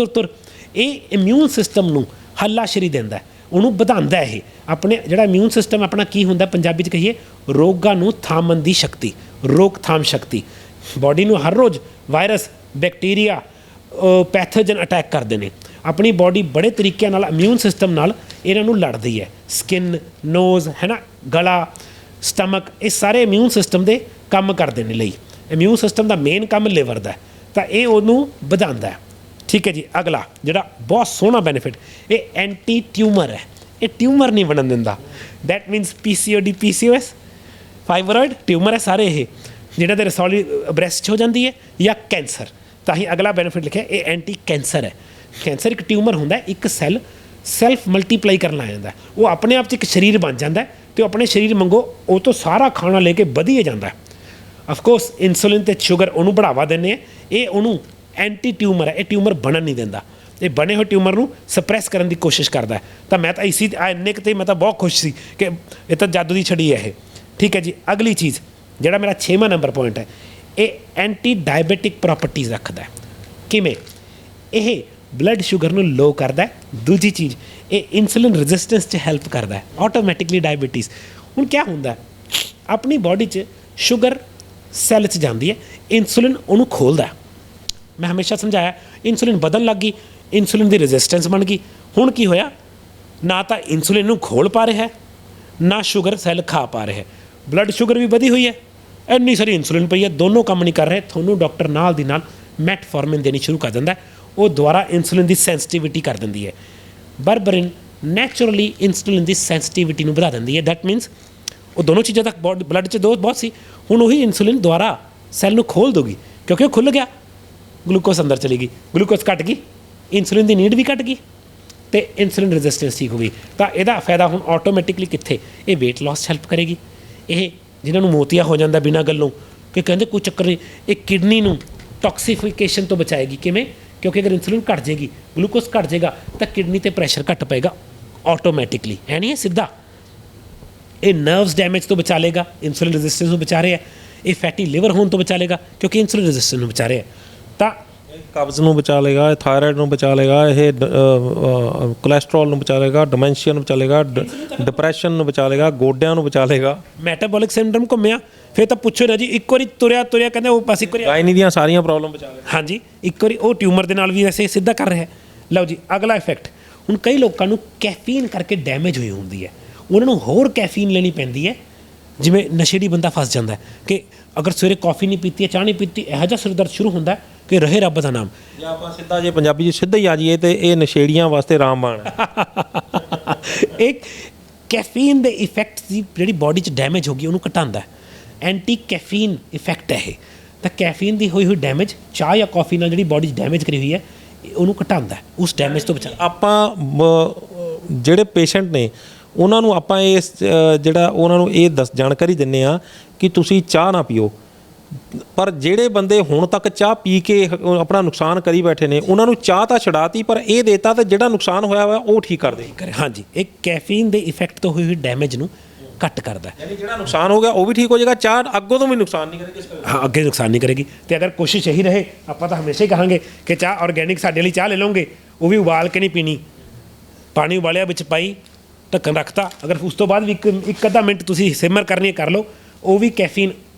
ਤੁਰ। ਇਹ ਇਮਿਊਨ ਸਿਸਟਮ ਨੂੰ ਹੱਲਾਸ਼ੇਰੀ ਦਿੰਦਾ, ਉਹਨੂੰ ਵਧਾਉਂਦਾ। ਇਹ ਆਪਣੇ ਜਿਹੜਾ ਇਮਿਊਨ ਸਿਸਟਮ ਆਪਣਾ ਕੀ ਹੁੰਦਾ, ਪੰਜਾਬੀ 'ਚ ਕਹੀਏ ਰੋਗਾਂ ਨੂੰ ਥਾਮਣ ਦੀ ਸ਼ਕਤੀ, ਰੋਕਥਾਮ ਸ਼ਕਤੀ। ਬਾਡੀ ਨੂੰ ਹਰ ਰੋਜ਼ ਵਾਇਰਸ, ਬੈਕਟੀਰੀਆ, ਪੈਥੋਜਨ ਅਟੈਕ ਕਰਦੇ ਨੇ। ਆਪਣੀ ਬਾਡੀ ਬੜੇ ਤਰੀਕਿਆਂ ਨਾਲ ਇਮਿਊਨ ਸਿਸਟਮ ਨਾਲ ਇਹਨਾਂ ਨੂੰ ਲੜਦੀ ਹੈ। ਸਕਿਨ, ਨੋਜ਼ ਹੈ ਨਾ, ਗਲਾ, ਸਟਮਕ, ਇਹ ਸਾਰੇ ਇਮਿਊਨ ਸਿਸਟਮ ਦੇ ਕੰਮ ਕਰਦੇ ਨੇ ਲਈ। ਇਮਿਊਨ ਸਿਸਟਮ ਦਾ ਮੇਨ ਕੰਮ ਲਿਵਰ ਦਾ, ਤਾਂ ਇਹ ਉਹਨੂੰ ਵਧਾਉਂਦਾ ਹੈ। ਠੀਕ ਹੈ ਜੀ। ਅਗਲਾ ਜਿਹੜਾ ਬਹੁਤ ਸੋਹਣਾ ਬੈਨੀਫਿਟ, ਇਹ ਐਂਟੀ ਟਿਊਮਰ ਹੈ। ਇਹ ਟਿਊਮਰ ਨਹੀਂ ਬਣਨ ਦਿੰਦਾ। That means PCOD, PCOS, fibroid tumour ਹੈ ਸਾਰੇ ਇਹ, ਜਿਹੜਾ ਦੇ ਰਸੌਲੀ ਬ੍ਰੈਸਟ 'ਚ ਹੋ ਜਾਂਦੀ ਹੈ ਜਾਂ ਕੈਂਸਰ। ਤਾਂ ਹੀ ਅਗਲਾ ਬੈਨੀਫਿਟ ਲਿਖਿਆ, ਇਹ ਐਂਟੀ ਕੈਂਸਰ ਹੈ। ਕੈਂਸਰ ਇੱਕ ਟਿਊਮਰ ਹੁੰਦਾ, ਇੱਕ ਸੈੱਲ ਸੈਲਫ ਮਲਟੀਪਲਾਈ ਕਰਨ ਲੱਗ ਜਾਂਦਾ, ਉਹ ਆਪਣੇ ਆਪ 'ਚ ਇੱਕ ਸਰੀਰ ਬਣ ਜਾਂਦਾ ਅਤੇ ਉਹ ਆਪਣੇ ਸਰੀਰ ਵਾਂਗੂ ਉਹ ਤੋਂ ਸਾਰਾ ਖਾਣਾ ਲੈ ਕੇ ਵਧੀਆ ਜਾਂਦਾ। ਅਫਕੋਰਸ ਇਨਸੂਲਿਨ ਅਤੇ ਸ਼ੂਗਰ ਉਹਨੂੰ ਬੜਾਵਾ ਦਿੰਦੇ ਆ, ਇਹ ਉਹਨੂੰ ਐਂਟੀ ਟਿਊਮਰ ਹੈ। ਇਹ ਟਿਊਮਰ ਬਣਨ ਨਹੀਂ ਦਿੰਦਾ, ਇਹ ਬਣੇ ਹੋਏ ਟਿਊਮਰ ਨੂੰ ਸਪਰੈਸ ਕਰਨ ਦੀ ਕੋਸ਼ਿਸ਼ ਕਰਦਾ। ਤਾਂ ਮੈਂ ਤਾਂ ਇਸੀ ਇੰਨੇ ਕੁ 'ਤੇ ਮੈਂ ਤਾਂ ਬਹੁਤ ਖੁਸ਼ ਸੀ ਕਿ ਇਹ ਤਾਂ ਜਾਦੂ ਦੀ ਛੜੀ ਹੈ ਇਹ। ਠੀਕ ਹੈ ਜੀ। ਅਗਲੀ ਚੀਜ਼ ਜਿਹੜਾ ਮੇਰਾ 6ਵਾਂ ਨੰਬਰ ਪੁਆਇੰਟ ਹੈ, ਇਹ ਐਂਟੀ ਡਾਇਬੈਟਿਕ ਪ੍ਰੋਪਰਟੀਜ਼ ਰੱਖਦਾ। ਕਿਵੇਂ? ਇਹ ਬਲੱਡ ਸ਼ੂਗਰ ਨੂੰ ਲੋ ਕਰਦਾ। ਦੂਜੀ ਚੀਜ਼, ਇਹ ਇਨਸੂਲਿਨ ਰੈਜ਼ਿਸਟੈਂਸ 'ਚ ਹੈਲਪ ਕਰਦਾ, ਆਟੋਮੈਟਿਕਲੀ ਡਾਇਬਟੀਜ਼। ਹੁਣ ਕੀ ਹੁੰਦਾ, ਆਪਣੀ ਬਾਡੀ 'ਚ ਸ਼ੂਗਰ ਸੈੱਲ 'ਚ ਜਾਂਦੀ ਹੈ, ਇਨਸੂਲਿਨ ਉਹਨੂੰ ਖੋਲ੍ਹਦਾ। ਮੈਂ ਹਮੇਸ਼ਾ ਸਮਝਾਇਆ, ਇਨਸੂਲਿਨ ਵਧਣ ਲੱਗ ਗਈ, ਇਨਸੂਲਿਨ ਦੀ ਰੈਜ਼ਿਸਟੈਂਸ ਬਣ ਗਈ। ਹੁਣ ਕੀ ਹੋਇਆ, ਨਾ ਤਾਂ ਇਨਸੂਲਿਨ ਨੂੰ ਖੋਲ੍ਹ ਪਾ ਰਿਹਾ, ਨਾ ਸ਼ੂਗਰ ਸੈੱਲ ਖਾ ਪਾ ਰਿਹਾ। ਬਲੱਡ ਸ਼ੂਗਰ ਵੀ ਵਧੀ ਹੋਈ ਹੈ, ਇੰਨੀ ਸਾਰੀ ਇਨਸੂਲਿਨ ਪਈ ਹੈ, ਦੋਨੋਂ ਕੰਮ ਨਹੀਂ ਕਰ ਰਹੇ। ਤੁਹਾਨੂੰ ਡਾਕਟਰ ਨਾਲ ਦੀ ਨਾਲ ਮੈਟਫੋਰਮਿਨ ਦੇਣੀ ਸ਼ੁਰੂ ਕਰ ਦਿੰਦਾ, ਉਹ ਦੁਬਾਰਾ ਇਨਸੂਲਿਨ ਦੀ ਸੈਂਸਿਟੀਵਿਟੀ ਕਰ ਦਿੰਦੀ ਹੈ। ਬਰਬਰਿਨ ਨੈਚੁਰਲੀ ਇਨਸੂਲਿਨ ਦੀ ਸੈਂਸਿਟੀਵਿਟੀ ਨੂੰ ਵਧਾ ਦਿੰਦੀ ਹੈ। ਦੈਟ ਮੀਨਸ ਉਹ ਦੋਨੋਂ ਚੀਜ਼ਾਂ ਤੱਕ ਬਲੱਡ 'ਚ ਬਹੁਤ ਸੀ, ਹੁਣ ਉਹੀ ਇਨਸੂਲਿਨ ਦੁਬਾਰਾ ਸੈੱਲ ਨੂੰ ਖੋਲ੍ਹ ਦੂਗੀ, ਕਿਉਂਕਿ ਉਹ ਖੁੱਲ੍ਹ ਗਿਆ, ਗਲੂਕੋਜ਼ ਅੰਦਰ ਚਲੀ ਗਈ, ਗਲੂਕੋਜ਼ ਘਟ ਗਈ, ਇਨਸੂਲਿਨ ਦੀ ਨੀਡ ਵੀ ਘਟ ਗਈ ਅਤੇ ਇਨਸੂਲਿਨ ਰੈਜ਼ਿਸਟੈਂਸ ਠੀਕ ਹੋ ਗਈ। ਤਾਂ ਇਹਦਾ ਫਾਇਦਾ ਹੁਣ ਆਟੋਮੈਟਿਕਲੀ ਕਿੱਥੇ, ਇਹ ਵੇਟ ਲਾਸ ਹੈਲਪ ਕਰੇਗੀ। ਇਹ ਜਿਨ੍ਹਾਂ ਨੂੰ ਮੋਤੀਆ ਹੋ ਜਾਂਦਾ ਬਿਨਾਂ ਗੱਲੋਂ, ਕਿ ਕਹਿੰਦੇ ਕੋਈ ਚੱਕਰ ਨਹੀਂ, ਇਹ ਕਿਡਨੀ ਨੂੰ ਟੌਕਸੀਫਿਕੇਸ਼ਨ ਤੋਂ ਬਚਾਏਗੀ। ਕਿਵੇਂ? ਕਿਉਂਕਿ ਅਗਰ ਇਨਸੂਲਿਨ ਘਟ ਜਾਏਗੀ, ਗਲੂਕੋਜ਼ ਘਟ ਜਾਏਗਾ, ਤਾਂ ਕਿਡਨੀ 'ਤੇ ਪ੍ਰੈਸ਼ਰ ਘੱਟ ਪਏਗਾ ਆਟੋਮੈਟਿਕਲੀ। ਹੈ ਨਹੀਂ, ਇਹ ਸਿੱਧਾ। ਇਹ ਨਰਵਸ ਡੈਮੇਜ ਤੋਂ ਬਚਾ ਲੇਗਾ, ਇਨਸੂਲਿਨ ਰੈਜ਼ਿਸਟੈਂਸ ਨੂੰ ਬਚਾ ਰਿਹਾ। ਇਹ ਫੈਟੀ ਲਿਵਰ ਹੋਣ ਤੋਂ ਬਚਾ ਲੇਗਾ, ਕਿਉਂਕਿ ਇਨਸੂਲਿਨ ਰੈਜ਼ਿਸਟੈਂਸ ਨੂੰ ਬਚਾ ਰਿਹਾ। ਤਾਂ ਕਬਜ਼ ਨੂੰ ਬਚਾ ਲੇਗਾ, ਇਹ ਥਾਇਰਾਇਡ ਨੂੰ ਬਚਾ ਲੇਗਾ, ਇਹ ਕੋਲੈਸਟਰੋਲ ਨੂੰ ਬਚਾ ਲੇਗਾ, ਡਿਮੈਂਸ਼ੀਆ ਨੂੰ ਬਚਾ ਲੇਗਾ, ਡਿਪਰੈਸ਼ਨ ਨੂੰ ਬਚਾ ਲੇਗਾ, ਗੋਡਿਆਂ ਨੂੰ ਬਚਾ ਲੇਗਾ। ਮੈਟਾਬੋਲਿਕ ਸਿੰਡਰਮ ਘੁੰਮਿਆ ਫਿਰ ਤਾਂ ਪੁੱਛੋ ਨਾ ਜੀ, ਇੱਕ ਵਾਰੀ ਤੁਰਿਆ ਕਹਿੰਦੇ ਉਹ ਬਸ ਇੱਕ ਵਾਰੀ ਗਾਇਨੀ ਦੀਆਂ ਸਾਰੀਆਂ ਪ੍ਰੋਬਲਮ ਬਚਾ ਲੇਗਾ। ਹਾਂਜੀ, ਇੱਕ ਵਾਰੀ ਉਹ ਟਿਊਮਰ ਦੇ ਨਾਲ ਵੀ ਵੈਸੇ ਸਿੱਧਾ ਕਰ ਰਿਹਾ। ਲਓ ਜੀ, ਅਗਲਾ ਇਫੈਕਟ, ਹੁਣ ਕਈ ਲੋਕਾਂ ਨੂੰ ਕੈਫੀਨ ਕਰਕੇ ਡੈਮੇਜ ਹੋਈ ਹੁੰਦੀ ਹੈ, ਉਹਨਾਂ ਨੂੰ ਹੋਰ ਕੈਫੀਨ ਲੈਣੀ ਪੈਂਦੀ ਹੈ। ਜਿਵੇਂ ਨਸ਼ੇੜੀ ਬੰਦਾ ਫਸ ਜਾਂਦਾ ਕਿ ਅਗਰ ਸਵੇਰੇ ਕੌਫੀ ਨਹੀਂ ਪੀਤੀ, ਚਾਹ ਨਹੀਂ ਪੀਤੀ, ਇਹੋ ਜਿਹਾ ਸਿਰ ਦਰਦ ਸ਼ੁਰੂ ਹੁੰਦਾ ਕਿ ਰਹੇ ਰੱਬ ਦਾ ਨਾਮ। ਜੇ ਆਪਾਂ ਸਿੱਧਾ ਜੇ ਪੰਜਾਬੀ 'ਚ ਸਿੱਧਾ ਹੀ ਆ ਜਾਈਏ, ਤੇ ਇਹ ਨਸ਼ੇੜੀਆਂ ਵਾਸਤੇ ਰਾਮਬਾਣ ਹੈ। ਇੱਕ ਕੈਫੀਨ ਦੇ ਇਫੈਕਟ ਦੀ ਜਿਹੜੀ ਬਾਡੀ 'ਚ ਡੈਮੇਜ ਹੋ ਗਈ ਉਹਨੂੰ ਘਟਾਉਂਦਾ। ਐਂਟੀ ਕੈਫੀਨ ਇਫੈਕਟ ਹੈ ਇਹ। ਤਾਂ ਕੈਫੀਨ ਦੀ ਹੋਈ ਡੈਮੇਜ ਚਾਹ ਜਾਂ ਕੌਫੀ ਨਾਲ ਜਿਹੜੀ ਬਾਡੀ 'ਚ ਡੈਮੇਜ ਕਰੀ ਹੋਈ ਹੈ, ਉਹਨੂੰ ਘਟਾਉਂਦਾ, ਉਸ ਡੈਮੇਜ ਤੋਂ ਬਚਾ। ਆਪਾਂ ਜਿਹੜੇ ਪੇਸ਼ੈਂਟ ਨੇ ਉਹਨਾਂ ਨੂੰ ਆਪਾਂ ਇਸ ਜਿਹੜਾ ਉਹਨਾਂ ਨੂੰ ਇਹ ਜਾਣਕਾਰੀ ਦਿੰਦੇ ਹਾਂ ਕਿ ਤੁਸੀਂ ਚਾਹ ਨਾ ਪੀਓ। ਪਰ ਜਿਹੜੇ ਬੰਦੇ ਹੁਣ ਤੱਕ ਚਾਹ ਪੀ ਕੇ ਆਪਣਾ ਨੁਕਸਾਨ ਕਰੀ ਬੈਠੇ ਨੇ, ਉਹਨਾਂ ਨੂੰ ਚਾਹ ਤਾਂ ਛਡਾਤੀ, ਪਰ ਇਹ ਦੇਤਾ ਤਾਂ ਜਿਹੜਾ ਨੁਕਸਾਨ ਹੋਇਆ ਵਾ ਉਹ ਠੀਕ ਕਰ ਦੇ। ਹਾਂਜੀ, ਇਹ ਕੈਫੀਨ ਦੇ ਇਫੈਕਟ ਤੋਂ ਹੋਈ ਡੈਮੇਜ ਨੂੰ ਘੱਟ ਕਰਦਾ ਹੈ। ਯਾਨੀ ਜਿਹੜਾ ਨੁਕਸਾਨ ਹੋ ਗਿਆ ਉਹ ਵੀ ਠੀਕ ਹੋ ਜਾਏਗਾ, ਚਾਹ ਅੱਗੋਂ ਤੋਂ ਵੀ ਨੁਕਸਾਨ ਨਹੀਂ ਕਰੇਗੀ ਇਸ ਕਰਕੇ। ਹਾਂ, ਅੱਗੇ ਨੁਕਸਾਨ ਨਹੀਂ ਕਰੇਗੀ। ਤੇ ਅਗਰ ਕੋਸ਼ਿਸ਼ ਇਹੀ ਰਹੇ, ਆਪਾਂ ਤਾਂ ਹਮੇਸ਼ਾ ਹੀ ਕਹਾਂਗੇ ਕਿ ਚਾਹ ਆਰਗੈਨਿਕ ਸਾਡੇ ਲਈ ਚਾਹ ਲੈ ਲਓਗੇ, ਉਹ ਵੀ ਉਬਾਲ ਕੇ ਨਹੀਂ ਪੀਣੀ, ਪਾਣੀ ਉਬਾਲਿਆ ਵਿੱਚ ਪਾਈ, ਢੱਕਣ ਰੱਖਤਾ, ਅਗਰ ਉਸ ਤੋਂ ਬਾਅਦ ਵੀ ਇੱਕ ਅੱਧਾ ਮਿੰਟ ਤੁਸੀਂ ਸਿਮਰ ਕਰਨੀ ਹੈ ਕਰ ਲਓ, ਉਹ ਵੀ ਕੈਫੀਨ,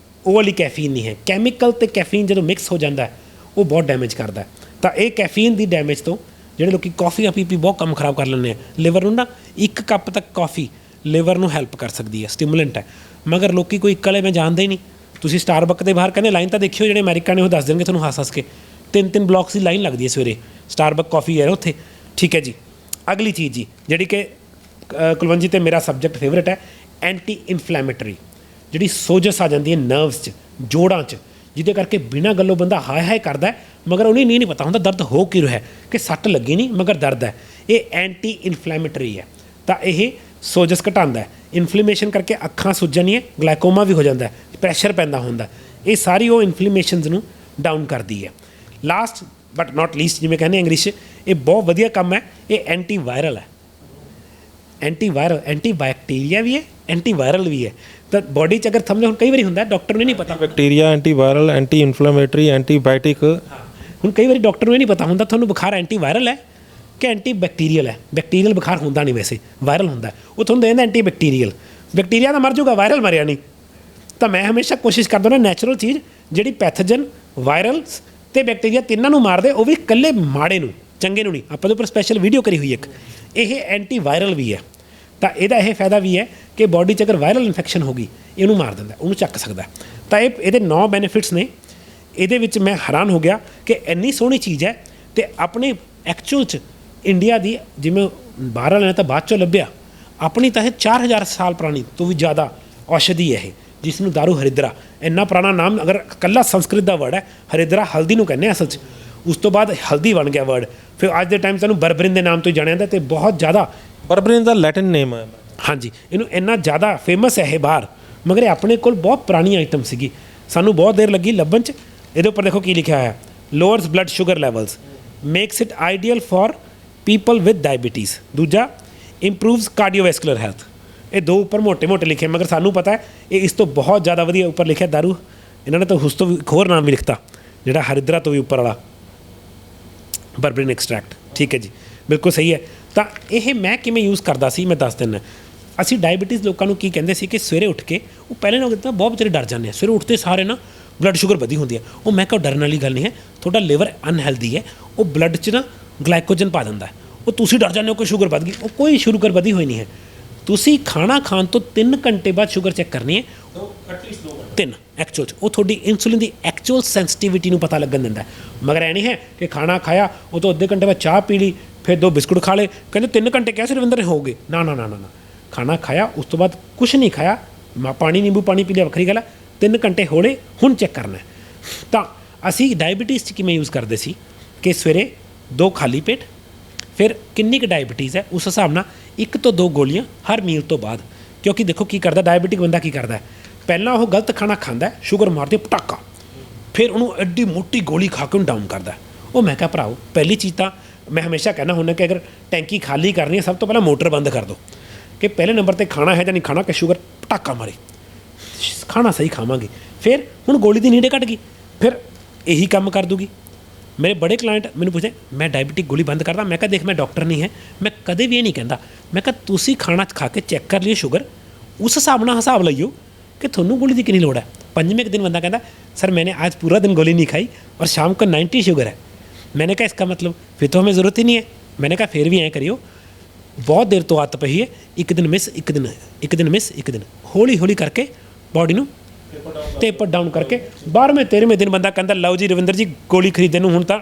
ਉਹ ਵਾਲੀ ਕੈਫੀਨ ਨਹੀਂ ਹੈ। ਕੈਮੀਕਲ ਤੇ ਕੈਫੀਨ ਜਦੋਂ ਮਿਕਸ ਹੋ ਜਾਂਦਾ ਹੈ ਉਹ ਬਹੁਤ ਡੈਮੇਜ ਕਰਦਾ ਹੈ। ਤਾਂ ਇਹ ਕੈਫੀਨ ਦੀ ਡੈਮੇਜ ਤੋਂ ਜਿਹੜੇ ਲੋਕੀ ਕੌਫੀਆਂ ਪੀ ਬਹੁਤ ਕੰਮ ਖਰਾਬ ਕਰ ਲੈਂਦੇ ਆ ਲਿਵਰ ਨੂੰ ਨਾ, ਇੱਕ ਕੱਪ ਤੱਕ ਕੌਫੀ ਲਿਵਰ ਨੂੰ ਹੈਲਪ ਕਰ ਸਕਦੀ ਹੈ, ਸਟਿਮੂਲੈਂਟ ਹੈ। ਮਗਰ ਲੋਕੀ ਕੋਈ ਇੱਕ ਵਾਲੇ ਮੈਂ ਜਾਣਦਾ ਹੀ ਨਹੀਂ। ਤੁਸੀਂ ਸਟਾਰਬਕ ਦੇ ਬਾਹਰ ਕਹਿੰਦੇ ਲਾਈਨ ਤਾਂ ਦੇਖਿਓ, ਜਿਹੜੇ ਅਮਰੀਕਾ ਨੇ ਉਹ ਦੱਸ ਦੇਣਗੇ ਤੁਹਾਨੂੰ ਹੱਸ ਕੇ, 3 ਬਲਾਕਸ ਦੀ ਲਾਈਨ ਲੱਗਦੀ ਹੈ ਸਵੇਰੇ, ਸਟਾਰਬਕ ਕੌਫੀ ਹੈ ਉੱਥੇ। ਠੀਕ ਹੈ ਜੀ। ਅਗਲੀ ਚੀਜ਼ ਜੀ ਜਿਹੜੀ ਕਿ ਕੁਲਵੰਤ ਜੀ ਤੇ ਮੇਰਾ ਸਬਜੈਕਟ ਫੇਵਰੇਟ ਹੈ, ਐਂਟੀ ਇਨਫਲੈਮੇਟਰੀ। ਜਿਹੜੀ ਸੋਜਸ ਆ ਜਾਂਦੀ ਹੈ ਨਰਵਸ 'ਚ, ਜੋੜਾਂ 'ਚ, ਜਿਹਦੇ ਕਰਕੇ ਬਿਨਾਂ ਗੱਲੋਂ ਬੰਦਾ ਹਾਏ ਹਾਏ ਕਰਦਾ ਮਗਰ ਉਹਨੂੰ ਨਹੀਂ ਪਤਾ ਹੁੰਦਾ ਦਰਦ ਹੋ ਕੀ ਰਿਹਾ, ਕਿ ਸੱਟ ਲੱਗੀ ਨਹੀਂ ਮਗਰ ਦਰਦ ਹੈ। ਇਹ ਐਂਟੀ ਇਨਫਲੈਮੇਟਰੀ ਹੈ। ਤਾਂ ਇਹ ਸੋਜਸ ਘਟਾਉਂਦਾ ਹੈ, ਇਨਫਲੇਮੇਸ਼ਨ ਕਰਕੇ ਅੱਖਾਂ ਸੁੱਜਣੀਆਂ, ਗਲਾਈਕੋਮਾ ਵੀ ਹੋ ਜਾਂਦਾ, ਪ੍ਰੈਸ਼ਰ ਪੈਂਦਾ ਹੁੰਦਾ, ਇਹ ਸਾਰੀ ਉਹ ਇਨਫਲੇਮੇਸ਼ਨਸ ਨੂੰ ਡਾਊਨ ਕਰਦੀ ਹੈ। ਲਾਸਟ ਬਟ ਨਾਟ ਲੀਸਟ, ਜਿਵੇਂ ਕਹਿੰਦੇ ਇੰਗਲਿਸ਼, ਇਹ ਬਹੁਤ ਵਧੀਆ ਕੰਮ ਹੈ, ਇਹ ਐਂਟੀ ਵਾਇਰਲ ਹੈ। ਐਂਟੀ ਵਾਇਰਲ, ਐਂਟੀ ਬੈਕਟੀਰੀਆ ਵੀ ਹੈ, ਐਂਟੀ ਵਾਇਰਲ ਵੀ ਹੈ। ਤਾਂ ਬੋਡੀ 'ਚ ਅਗਰ ਥੰਮਲੇ ਹੁਣ ਕਈ ਵਾਰੀ ਹੁੰਦਾ ਡਾਕਟਰ ਨੂੰ ਨਹੀਂ ਪਤਾ, bacteria, anti viral, anti inflammatory, antibiotic. ਹੁਣ ਕਈ ਵਾਰੀ ਡਾਕਟਰ ਨੂੰ ਇਹ ਨਹੀਂ ਪਤਾ ਹੁੰਦਾ ਤੁਹਾਨੂੰ ਬੁਖਾਰ ਐਂਟੀ ਵਾਇਰਲ ਹੈ ਕਿ ਐਂਟੀ ਬੈਕਟੀਰੀਅਲ ਹੈ। ਬੈਕਟੀਰੀਅਲ ਬੁਖਾਰ ਹੁੰਦਾ ਨਹੀਂ, ਵੈਸੇ ਵਾਇਰਲ ਹੁੰਦਾ, ਉਹ ਤੁਹਾਨੂੰ ਦੇ ਦਿੰਦਾ ਐਂਟੀ ਬੈਕਟੀਰੀਅਲ। ਬੈਕਟੀਰੀਆ ਤਾਂ ਮਰ ਜਾਊਗਾ, ਵਾਇਰਲ ਮਰਿਆ ਨਹੀਂ। ਤਾਂ ਮੈਂ ਹਮੇਸ਼ਾ ਕੋਸ਼ਿਸ਼ ਕਰਦਾ ਨਾ ਨੈਚੁਰਲ ਚੀਜ਼ ਜਿਹੜੀ ਪੈਥੋਜਨ, ਵਾਇਰਲਸ ਤੇ ਬੈਕਟੀਰੀਆ ਤਿੰਨਾਂ ਨੂੰ ਮਾਰਦੇ, ਉਹ ਵੀ ਇਕੱਲੇ ਮਾੜੇ ਨੂੰ, ਚੰਗੇ ਨੂੰ ਨਹੀਂ। ਆਪਾਂ ਦੇ ਉੱਪਰ ਸਪੈਸ਼ਲ ਵੀਡੀਓ ਕਰੀ ਹੋਈ ਇੱਕ, ਇਹ ਐਂਟੀ ਵਾਇਰਲ ਵੀ ਹੈ। ਤਾਂ ਇਹਦਾ ਇਹ ਫਾਇਦਾ ਵੀ ਹੈ ਕਿ ਬੋਡੀ 'ਚ ਅਗਰ ਵਾਇਰਲ ਇਨਫੈਕਸ਼ਨ ਹੋ ਗਈ ਇਹਨੂੰ ਮਾਰ ਦਿੰਦਾ, ਉਹਨੂੰ ਚੱਕ ਸਕਦਾ। ਤਾਂ ਇਹਦੇ 9 ਬੈਨੀਫਿਟਸ ਨੇ। ਇਹਦੇ ਵਿੱਚ ਮੈਂ ਹੈਰਾਨ ਹੋ ਗਿਆ ਕਿ ਇੰਨੀ ਸੋਹਣੀ ਚੀਜ਼ ਹੈ ਤੇ ਆਪਣੇ ਐਕਚੁਅਲ 'ਚ ਇੰਡੀਆ ਦੀ, ਜਿਵੇਂ ਬਾਹਰ ਵਾਲਿਆਂ ਨੇ ਤਾਂ ਬਾਅਦ 'ਚੋਂ ਲੱਭਿਆ, ਆਪਣੀ ਤਾਂ ਇਹ 4000 ਸਾਲ ਪੁਰਾਣੀ ਤੋਂ ਵੀ ਜ਼ਿਆਦਾ ਔਸ਼ਧੀ ਹੈ ਇਹ, ਜਿਸ ਨੂੰ ਦਾਰੂ ਹਰਿਦਰਾ, ਇੰਨਾ ਪੁਰਾਣਾ ਨਾਮ, ਅਗਰ ਇਕੱਲਾ ਸੰਸਕ੍ਰਿਤ ਦਾ ਵਰਡ ਹੈ, ਹਰਿਦਰਾ ਹਲਦੀ ਨੂੰ ਕਹਿੰਦੇ ਅਸਲ 'ਚ, ਉਸ ਤੋਂ ਬਾਅਦ ਹਲਦੀ ਬਣ ਗਿਆ ਵਰਡ, ਫਿਰ ਅੱਜ ਦੇ ਟਾਈਮ ਤੁਹਾਨੂੰ ਬਰਬਰਿਨ ਦੇ ਨਾਮ ਤੋਂ ਜਾਣਿਆ ਜਾਂਦਾ ਤੇ ਬਹੁਤ ਜ਼ਿਆਦਾ। ਬਰਬਰਿਨ ਦਾ ਲੈਟਿਨ ਨੇਮ ਹੈ। ਹਾਂਜੀ, ਇਹਨੂੰ ਇੰਨਾ ਜ਼ਿਆਦਾ ਫੇਮਸ ਹੈ ਇਹ ਬਾਹਰ, ਮਗਰ ਇਹ ਆਪਣੇ ਕੋਲ ਬਹੁਤ ਪੁਰਾਣੀ ਆਈਟਮ ਸੀਗੀ, ਸਾਨੂੰ ਬਹੁਤ ਦੇਰ ਲੱਗੀ ਲੱਭਣ 'ਚ। ਇਹਦੇ ਉੱਪਰ ਦੇਖੋ ਕੀ ਲਿਖਿਆ ਹੋਇਆ, lowers blood sugar levels, makes it ideal for people with diabetes. ਦੂਜਾ, ਇੰਪਰੂਵਸ ਕਾਰਡੀਓਵੈਸਕੂਲਰ ਹੈਲਥ। ਇਹ ਦੋ ਉੱਪਰ ਮੋਟੇ ਮੋਟੇ ਲਿਖੇ, ਮਗਰ ਸਾਨੂੰ ਪਤਾ ਹੈ ਇਹ ਇਸ ਤੋਂ ਬਹੁਤ ਜ਼ਿਆਦਾ ਵਧੀਆ। ਉੱਪਰ ਲਿਖਿਆ ਦਾਰੂ, ਇਹਨਾਂ ਨੇ ਤਾਂ ਉਸ ਤੋਂ ਵੀ ਇੱਕ ਹੋਰ ਨਾਮ ਵੀ ਲਿਖਤਾ, ਜਿਹੜਾ ਹਰਿਦਰਾ ਤੋਂ ਵੀ ਉੱਪਰ ਵਾਲਾ, ਬਰਬਰਿਨ ਐਕਸਟਰੈਕਟ। ਠੀਕ ਹੈ ਜੀ, ਬਿਲਕੁਲ ਸਹੀ ਹੈ। ਤਾਂ ਇਹ ਮੈਂ ਕਿਵੇਂ ਯੂਜ਼ ਕਰਦਾ ਸੀ, ਮੈਂ ਦੱਸ ਦਿੰਦਾ। ਅਸੀਂ ਡਾਇਬੀਟੀਜ਼ ਲੋਕਾਂ ਨੂੰ ਕੀ ਕਹਿੰਦੇ ਸੀ ਕਿ ਸਵੇਰੇ ਉੱਠ ਕੇ, ਉਹ ਪਹਿਲੇ ਲੋਕ ਤਾਂ ਬਹੁਤ ਵਿਚਾਰੇ ਡਰ ਜਾਂਦੇ ਆ, ਸਵੇਰੇ ਉੱਠਦੇ ਸਾਰੇ ਨਾ ਬਲੱਡ ਸ਼ੂਗਰ ਵਧੀ ਹੁੰਦੀ ਹੈ। ਉਹ ਮੈਂ ਕਿਹਾ ਡਰਨ ਵਾਲੀ ਗੱਲ ਨਹੀਂ ਹੈ, ਤੁਹਾਡਾ ਲਿਵਰ ਅਨਹੈਲਦੀ ਹੈ, ਉਹ ਬਲੱਡ 'ਚ ਨਾ ਗਲਾਈਕੋਜਨ ਪਾ ਦਿੰਦਾ। ਉਹ ਤੁਸੀਂ ਡਰ ਜਾਂਦੇ ਹੋ ਕਿ ਸ਼ੂਗਰ ਵੱਧ ਗਈ, ਉਹ ਕੋਈ ਸ਼ੂਗਰ ਵਧੀ ਹੋਈ ਨਹੀਂ ਹੈ। ਤੁਸੀਂ ਖਾਣਾ ਖਾਣ ਤੋਂ 3 ਘੰਟੇ ਬਾਅਦ ਸ਼ੂਗਰ ਚੈੱਕ ਕਰਨੀ ਹੈ, 3 ਐਕਚੁਅਲ 'ਚ, ਉਹ ਤੁਹਾਡੀ ਇਨਸੂਲਿਨ ਦੀ ਐਕਚੁਅਲ ਸੈਂਸਿਟੀਵਿਟੀ ਨੂੰ ਪਤਾ ਲੱਗਣ ਦਿੰਦਾ। ਮਗਰ ਇਹ ਨਹੀਂ ਹੈ ਕਿ ਖਾਣਾ ਖਾਇਆ ਉਹ ਤੋਂ ਅੱਧੇ ਘੰਟੇ ਬਾਅਦ ਚਾਹ ਪੀ ਲਈ, ਫਿਰ 2 ਬਿਸਕੁਟ ਖਾ ਲਏ, ਕਹਿੰਦੇ 3 ਘੰਟੇ ਕਿਹਾ ਸੀ ਰਵਿੰਦਰ ਹੋ ਗਏ। ਨਾ ਨਾ ਨਾ ਨਾ ਨਾ, ਖਾਣਾ ਖਾਇਆ ਉਸ ਤੋਂ ਬਾਅਦ ਕੁਛ ਨਹੀਂ ਖਾਇਆ, ਪਾਣੀ ਨਿੰਬੂ ਪਾਣੀ ਪੀ ਲਿਆ, ਵੱਖਰੀ ਗੱਲ ਹੈ, 3 ਘੰਟੇ ਹੋਲੇ ਹੁਣ ਚੈੱਕ ਕਰਨਾ। ਤਾਂ ਅਸੀਂ ਡਾਇਬੀਟੀਜ਼ 'ਚ ਕਿਵੇਂ ਯੂਜ਼ ਕਰਦੇ ਸੀ ਕਿ ਸਵੇਰੇ 2 ਖਾਲੀ ਪੇਟ, ਫਿਰ ਕਿੰਨੀ ਕੁ ਡਾਇਬੀਟੀਜ਼ ਹੈ ਉਸ ਹਿਸਾਬ ਨਾਲ 1 ਤੋਂ 2 ਗੋਲੀਆਂ ਹਰ ਮੀਲ ਤੋਂ ਬਾਅਦ। ਕਿਉਂਕਿ ਦੇਖੋ ਕੀ ਕਰਦਾ ਡਾਇਬੀਟਿਕ ਬੰਦਾ, ਕੀ ਕਰਦਾ, ਪਹਿਲਾਂ ਉਹ ਗਲਤ ਖਾਣਾ ਖਾਂਦਾ, ਸ਼ੂਗਰ ਮਾਰਦੇ ਪਟਾਕਾ, ਫਿਰ ਉਹਨੂੰ ਐਡੀ ਮੋਟੀ ਗੋਲੀ ਖਾ ਕੇ ਉਹਨੂੰ ਡਾਊਨ ਕਰਦਾ। ਉਹ ਮੈਂ ਕਿਹਾ ਭਰਾਓ, ਪਹਿਲੀ ਚੀਜ਼ ਤਾਂ ਮੈਂ ਹਮੇਸ਼ਾ ਕਹਿੰਦਾ ਹੁੰਦਾ ਕਿ ਅਗਰ ਟੈਂਕੀ ਖਾਲੀ ਕਰਨੀ ਹੈ, ਸਭ ਤੋਂ ਪਹਿਲਾਂ ਮੋਟਰ ਬੰਦ ਕਰ ਦਿਓ, ਕਿ ਪਹਿਲੇ ਨੰਬਰ 'ਤੇ ਖਾਣਾ ਹੈ ਜਾਂ ਨਹੀਂ ਖਾਣਾ ਕਿ ਸ਼ੂਗਰ ਪਟਾਕਾ ਮਾਰੇ, ਖਾਣਾ ਸਹੀ ਖਾਵਾਂਗੇ। ਫਿਰ ਹੁਣ ਗੋਲੀ ਦੀ ਨੀਂਡੇ ਘਟ ਗਈ, ਫਿਰ ਇਹੀ ਕੰਮ ਕਰ ਦੂਗੀ। ਮੇਰੇ ਬੜੇ ਕਲਾਇੰਟ ਮੈਨੂੰ ਪੁੱਛਦੇ, ਮੈਂ ਡਾਇਬੀਟਿਕ ਗੋਲੀ ਬੰਦ ਕਰਦਾ। ਮੈਂ ਕਿਹਾ ਦੇਖ, ਮੈਂ ਡਾਕਟਰ ਨਹੀਂ ਹੈ, ਮੈਂ ਕਦੇ ਵੀ ਇਹ ਨਹੀਂ ਕਹਿੰਦਾ। ਮੈਂ ਕਿਹਾ ਤੁਸੀਂ ਖਾਣਾ ਖਾ ਕੇ ਚੈੱਕ ਕਰ ਲਿਓ ਸ਼ੂਗਰ, ਉਸ ਹਿਸਾਬ ਨਾਲ ਹਿਸਾਬ ਲਈਓ कि थोनू गोली की कितनी लोड़ है। 5वें दिन बंदा कहता सर मैंने आज पूरा दिन गोली नहीं खाई और शाम को 90 शुगर है। मैंने कहा इसका मतलब फिर तो हमें ज़रूरत ही नहीं है। मैंने कहा फिर भी ऐं करियो, बहुत देर तो आदत पई है, एक दिन मिस एक दिन मिस एक दिन, हौली हौली करके बॉडी नू टेपर डाउन करके 12वें 13वें दिन बंदा कहता लो जी रविंदर जी गोली खरीदने नू हुण तां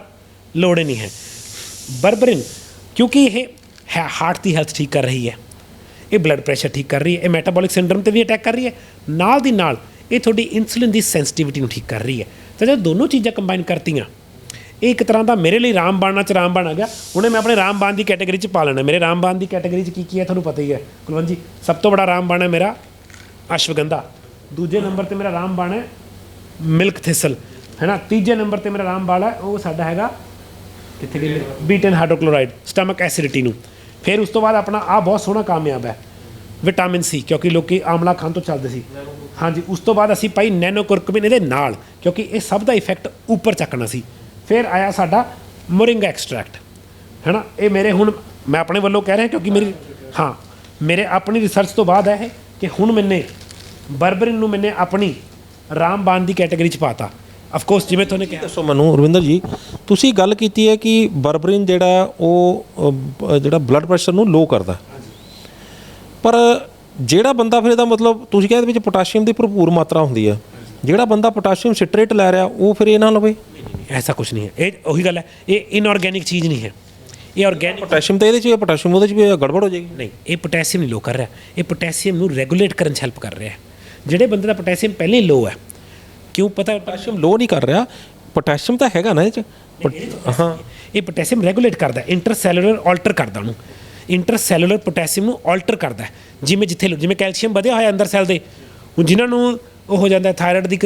लोड़ ही नहीं है। बर्बरिन क्योंकि ये हार्ट की हैल्थ ठीक कर रही है, ये ब्लड प्रैशर ठीक कर रही है, ये मैटाबॉलिक सिंड्रोम ते भी अटैक कर रही है, नाल दी नाल ये थोड़ी इंसुलिन की सेंसिटिविटी नू ठीक कर रही है। तो जब दोनों चीज़ां कंबाइन करतियां, एक तरह का मेरे लिए रामबाण च रामबाण आ गया। हुणे मैं अपने रामबाण की कैटेगरी च पा लेना। मेरे रामबाण की कैटेगरी च की है तुहानूं पता ही है कुलवंत जी। सब तो बड़ा रामबाण है मेरा अश्वगंधा, दूजे नंबर पर मेरा रामबाण है मिल्क थिसल, है ना। तीजे नंबर पर मेरा रामबाण है वो साडा हैगा कित्थे गई बीटन हाइड्रोक्लोराइड स्टमक एसिडिटी नूं। फिर उस तो बाद अपना आ बहुत सोहना कामयाब है ਵਿਟਾਮਿਨ ਸੀ, ਕਿਉਂਕਿ ਲੋਕੀ ਆਮਲਾ ਖਾਣ ਤੋਂ ਚੱਲਦੇ ਸੀ। ਹਾਂਜੀ, ਉਸ ਤੋਂ ਬਾਅਦ ਅਸੀਂ ਪਾਈ ਨੈਨੋ ਕੁਰਕੁਮਿਨ ਇਹਦੇ ਨਾਲ, ਕਿਉਂਕਿ ਇਹ ਸਭ ਦਾ ਇਫੈਕਟ ਉੱਪਰ ਚੱਕਣਾ ਸੀ। ਫਿਰ ਆਇਆ ਸਾਡਾ ਮੋਰਿੰਗਾ ਐਕਸਟਰੈਕਟ, ਹੈ ਨਾ। ਇਹ ਮੇਰੇ ਹੁਣ ਮੈਂ ਆਪਣੇ ਵੱਲੋਂ ਕਹਿ ਰਿਹਾ, ਕਿਉਂਕਿ ਮੇਰੀ ਮੇਰੇ ਆਪਣੀ ਰਿਸਰਚ ਤੋਂ ਬਾਅਦ ਹੈ ਕਿ ਹੁਣ ਮੈਨੇ ਬਰਬਰਿਨ ਨੂੰ ਮੈਨੇ ਆਪਣੀ ਰਾਮਬਾਣ ਦੀ ਕੈਟਾਗਰੀ 'ਚ ਪਾਤਾ। ਅਫਕੋਰਸ ਜਿਵੇਂ ਤੁਹਾਨੂੰ ਕਿਹਾ। ਦੱਸੋ ਮੈਨੂੰ ਰਵਿੰਦਰ ਜੀ, ਤੁਸੀਂ ਗੱਲ ਕੀਤੀ ਹੈ ਕਿ ਬਰਬਰਿਨ ਜਿਹੜਾ ਉਹ ਜਿਹੜਾ ਬਲੱਡ ਪ੍ਰੈਸ਼ਰ ਨੂੰ ਲੋ ਕਰਦਾ, ਪਰ ਜਿਹੜਾ ਬੰਦਾ ਫਿਰ ਇਹਦਾ ਮਤਲਬ ਤੁਸੀਂ ਕਹਿੰਦੇ ਵਿੱਚ ਪੋਟਾਸ਼ੀਅਮ ਦੀ ਭਰਪੂਰ ਮਾਤਰਾ ਹੁੰਦੀ ਹੈ, ਜਿਹੜਾ ਬੰਦਾ ਪੋਟਾਸ਼ੀਅਮ ਸਿਟਰੇਟ ਲੈ ਰਿਹਾ ਉਹ ਫਿਰ ਇਹ ਨਾ ਲਵੇ? ਐਸਾ ਕੁਝ ਨਹੀਂ ਹੈ, ਇਹ ਉਹੀ ਗੱਲ ਹੈ, ਇਹ ਇਨਆਰਗੈਨਿਕ ਚੀਜ਼ ਨਹੀਂ ਹੈ, ਇਹ ਆਰਗੈਨਿਕ। ਪੋਟਾਸ਼ੀਅਮ ਤਾਂ ਇਹਦੇ 'ਚ ਹੈ, ਪੋਟਾਸ਼ੀਅਮ ਉਹਦੇ 'ਚ ਵੀ ਗੜਬੜ ਹੋ ਜਾਏਗੀ। ਨਹੀਂ, ਇਹ ਪੋਟਾਸ਼ੀਅਮ ਨਹੀਂ ਲੋ ਕਰ ਰਿਹਾ, ਇਹ ਪੋਟਾਸ਼ੀਅਮ ਨੂੰ ਰੈਗੂਲੇਟ ਕਰਨ 'ਚ ਹੈਲਪ ਕਰ ਰਿਹਾ ਹੈ। ਜਿਹੜੇ ਬੰਦੇ ਦਾ ਪੋਟਾਸ਼ੀਅਮ ਪਹਿਲੇ ਹੀ ਲੋ ਹੈ, ਕਿਉਂ ਪਤਾ? ਪੋਟਾਸ਼ੀਅਮ ਲੋ ਨਹੀਂ ਕਰ ਰਿਹਾ, ਪੋਟਾਸ਼ੀਅਮ ਤਾਂ ਹੈਗਾ ਨਾ ਇਹ 'ਚ। ਹਾਂ, ਇਹ ਪੋਟਾਸ਼ੀਅਮ ਰੈਗੂਲੇਟ ਕਰਦਾ, ਇੰਟਰਸੈਲੂਲਰ ਆਲਟਰ ਕਰਦਾ ਉਹਨੂੰ, ਇੰਟਰਸੈਲੂਲਰ ਪੋਟਾਸ਼ੀਅਮ ਨੂੰ ਆਲਟਰ ਕਰਦਾ। ਜਿਵੇਂ ਜਿਵੇਂ ਕੈਲਸ਼ੀਅਮ ਵਧਿਆ ਹੋਇਆ ਅੰਦਰ ਸੈੱਲ ਦੇ, ਹੁਣ ਜਿਨ੍ਹਾਂ ਨੂੰ ਉਹ ਹੋ ਜਾਂਦਾ ਥਾਇਰਾਇਡ ਦੀ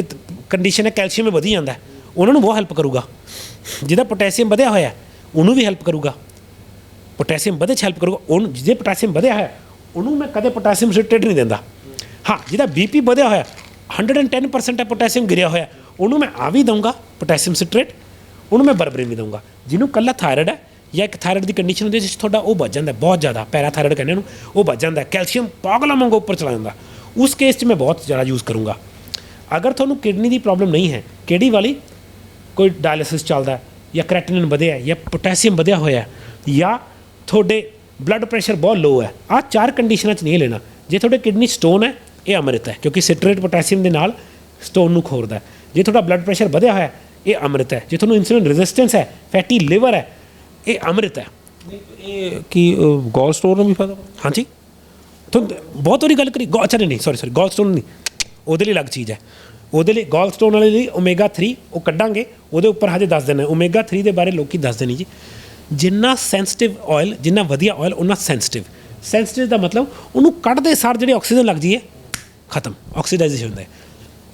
ਕੰਡੀਸ਼ਨ ਹੈ, ਕੈਲਸ਼ੀਅਮ ਵਧੀ ਜਾਂਦਾ, ਉਹਨਾਂ ਨੂੰ ਬਹੁਤ ਹੈਲਪ ਕਰੂਗਾ। ਜਿਹਦਾ ਪੋਟਾਸ਼ੀਅਮ ਵਧਿਆ ਹੋਇਆ ਉਹਨੂੰ ਵੀ ਹੈਲਪ ਕਰੂਗਾ, ਪੋਟਾਸ਼ੀਅਮ ਵਧੇ 'ਚ ਹੈਲਪ ਕਰੂਗਾ ਉਹਨੂੰ। ਜਿਹਦੇ ਪੋਟਾਸ਼ੀਅਮ ਵਧਿਆ ਹੋਇਆ ਉਹਨੂੰ ਮੈਂ ਕਦੇ ਪੋਟਾਸ਼ੀਅਮ ਸਿਟਰੇਟ ਨਹੀਂ ਦਿੰਦਾ। ਹਾਂ, ਜਿਹਦਾ ਬੀਪੀ ਵਧਿਆ ਹੋਇਆ 110% ਹੈ ਪੋਟਾਸ਼ੀਅਮ ਗਿਰਿਆ ਹੋਇਆ, ਉਹਨੂੰ ਮੈਂ ਆ ਵੀ ਦਊਂਗਾ ਪੋਟਾਸ਼ੀਅਮ ਸਿਟਰੇਟ, ਉਹਨੂੰ ਮੈਂ ਬਰਬਰਿਨ ਵੀ ਦਊਂਗਾ। ਜਿਹਨੂੰ ਕੱਲਾ ਥਾਇਰਾਇਡ ਹੈ ਜਾਂ ਇੱਕ ਥਾਇਰਾਇਡ ਦੀ ਕੰਡੀਸ਼ਨ ਹੁੰਦੀ ਹੈ ਜਿਸ ਤੁਹਾਡਾ ਉਹ ਵੱਜ ਜਾਂਦਾ ਬਹੁਤ ਜ਼ਿਆਦਾ, ਪੈਰਾਥਾਇਰਾਇਡ ਕਹਿੰਦੇ ਉਹਨੂੰ, ਉਹ ਵੱਜ ਜਾਂਦਾ, ਕੈਲਸ਼ੀਅਮ ਪਾਗਲਾਂ ਵਾਂਗੂ ਉੱਪਰ ਚਲਾ ਜਾਂਦਾ, ਉਸ ਕੇਸ 'ਚ ਮੈਂ ਬਹੁਤ ਜ਼ਿਆਦਾ ਯੂਜ਼ ਕਰੂੰਗਾ। ਅਗਰ ਤੁਹਾਨੂੰ ਕਿਡਨੀ ਦੀ ਪ੍ਰੋਬਲਮ ਨਹੀਂ ਹੈ, ਕਿਹੜੀ ਵਾਲੀ, ਕੋਈ ਡਾਇਲਿਸਿਸ ਚੱਲਦਾ ਜਾਂ ਕ੍ਰੈਟਿਨਿਨ ਵਧਿਆ ਜਾਂ ਪੋਟਾਸ਼ੀਅਮ ਵਧਿਆ ਹੋਇਆ ਜਾਂ ਤੁਹਾਡੇ ਬਲੱਡ ਪ੍ਰੈਸ਼ਰ ਬਹੁਤ ਲੋ ਹੈ, ਆਹ 4 ਕੰਡੀਸ਼ਨਾਂ 'ਚ ਨਹੀਂ ਲੈਣਾ। ਜੇ ਤੁਹਾਡੇ ਕਿਡਨੀ ਸਟੋਨ ਹੈ, ਇਹ ਅੰਮ੍ਰਿਤ ਹੈ, ਕਿਉਂਕਿ ਸਿਟਰੇਟ ਪੋਟਾਸ਼ੀਅਮ ਦੇ ਨਾਲ ਸਟੋਨ ਨੂੰ ਖੋਰਦਾ। ਜੇ ਤੁਹਾਡਾ ਬਲੱਡ ਪ੍ਰੈਸ਼ਰ ਵਧਿਆ ਹੋਇਆ, ਇਹ ਅੰਮ੍ਰਿਤ ਹੈ। ਜੇ ਤੁਹਾਨੂੰ ਇਨਸੂਲਿਨ ਰੈਜ਼ਿਸਟੈਂਸ ਹੈ, ਫੈਟੀ ਲਿਵਰ ਹੈ, ਇਹ ਅੰਮ੍ਰਿਤ ਹੈ। ਇਹ ਕੀ ਗੋਲ ਸਟੋਨ ਨੂੰ ਵੀ ਫਾਇਦਾ? ਹਾਂਜੀ, ਤੁਹਾਨੂੰ ਬਹੁਤ ਵਾਰੀ ਗੱਲ ਕਰੀ। ਅੱਛਾ ਨਹੀਂ ਸੌਰੀ ਗੋਲ ਸਟੋਨ ਨਹੀਂ, ਉਹਦੇ ਲਈ ਅਲੱਗ ਚੀਜ਼ ਹੈ। ਉਹਦੇ ਲਈ ਗੋਲ ਸਟੋਨ ਵਾਲੇ ਲਈ ਓਮੇਗਾ 3 ਉਹ ਕੱਢਾਂਗੇ, ਉਹਦੇ ਉੱਪਰ ਹਜੇ ਦੱਸ ਦੇਣਾ। ਓਮੇਗਾ 3 ਦੇ ਬਾਰੇ ਲੋਕੀ ਦੱਸਦੇ ਨਹੀਂ ਜੀ। ਜਿੰਨਾ ਸੈਂਸਿਟਿਵ ਆਇਲ, ਜਿੰਨਾ ਵਧੀਆ ਆਇਲ ਉਨਾ ਸੈਂਸਿਟਿਵ ਦਾ ਮਤਲਬ ਉਹਨੂੰ ਕੱਢਦੇ ਸਾਰ ਜਿਹੜੀ ਆਕਸੀਜਨ ਲੱਗਦੀ ਹੈ ਖਤਮ, ਆਕਸੀਡਾਈਜੇਸ਼ਨ ਹੁੰਦਾ ਹੈ।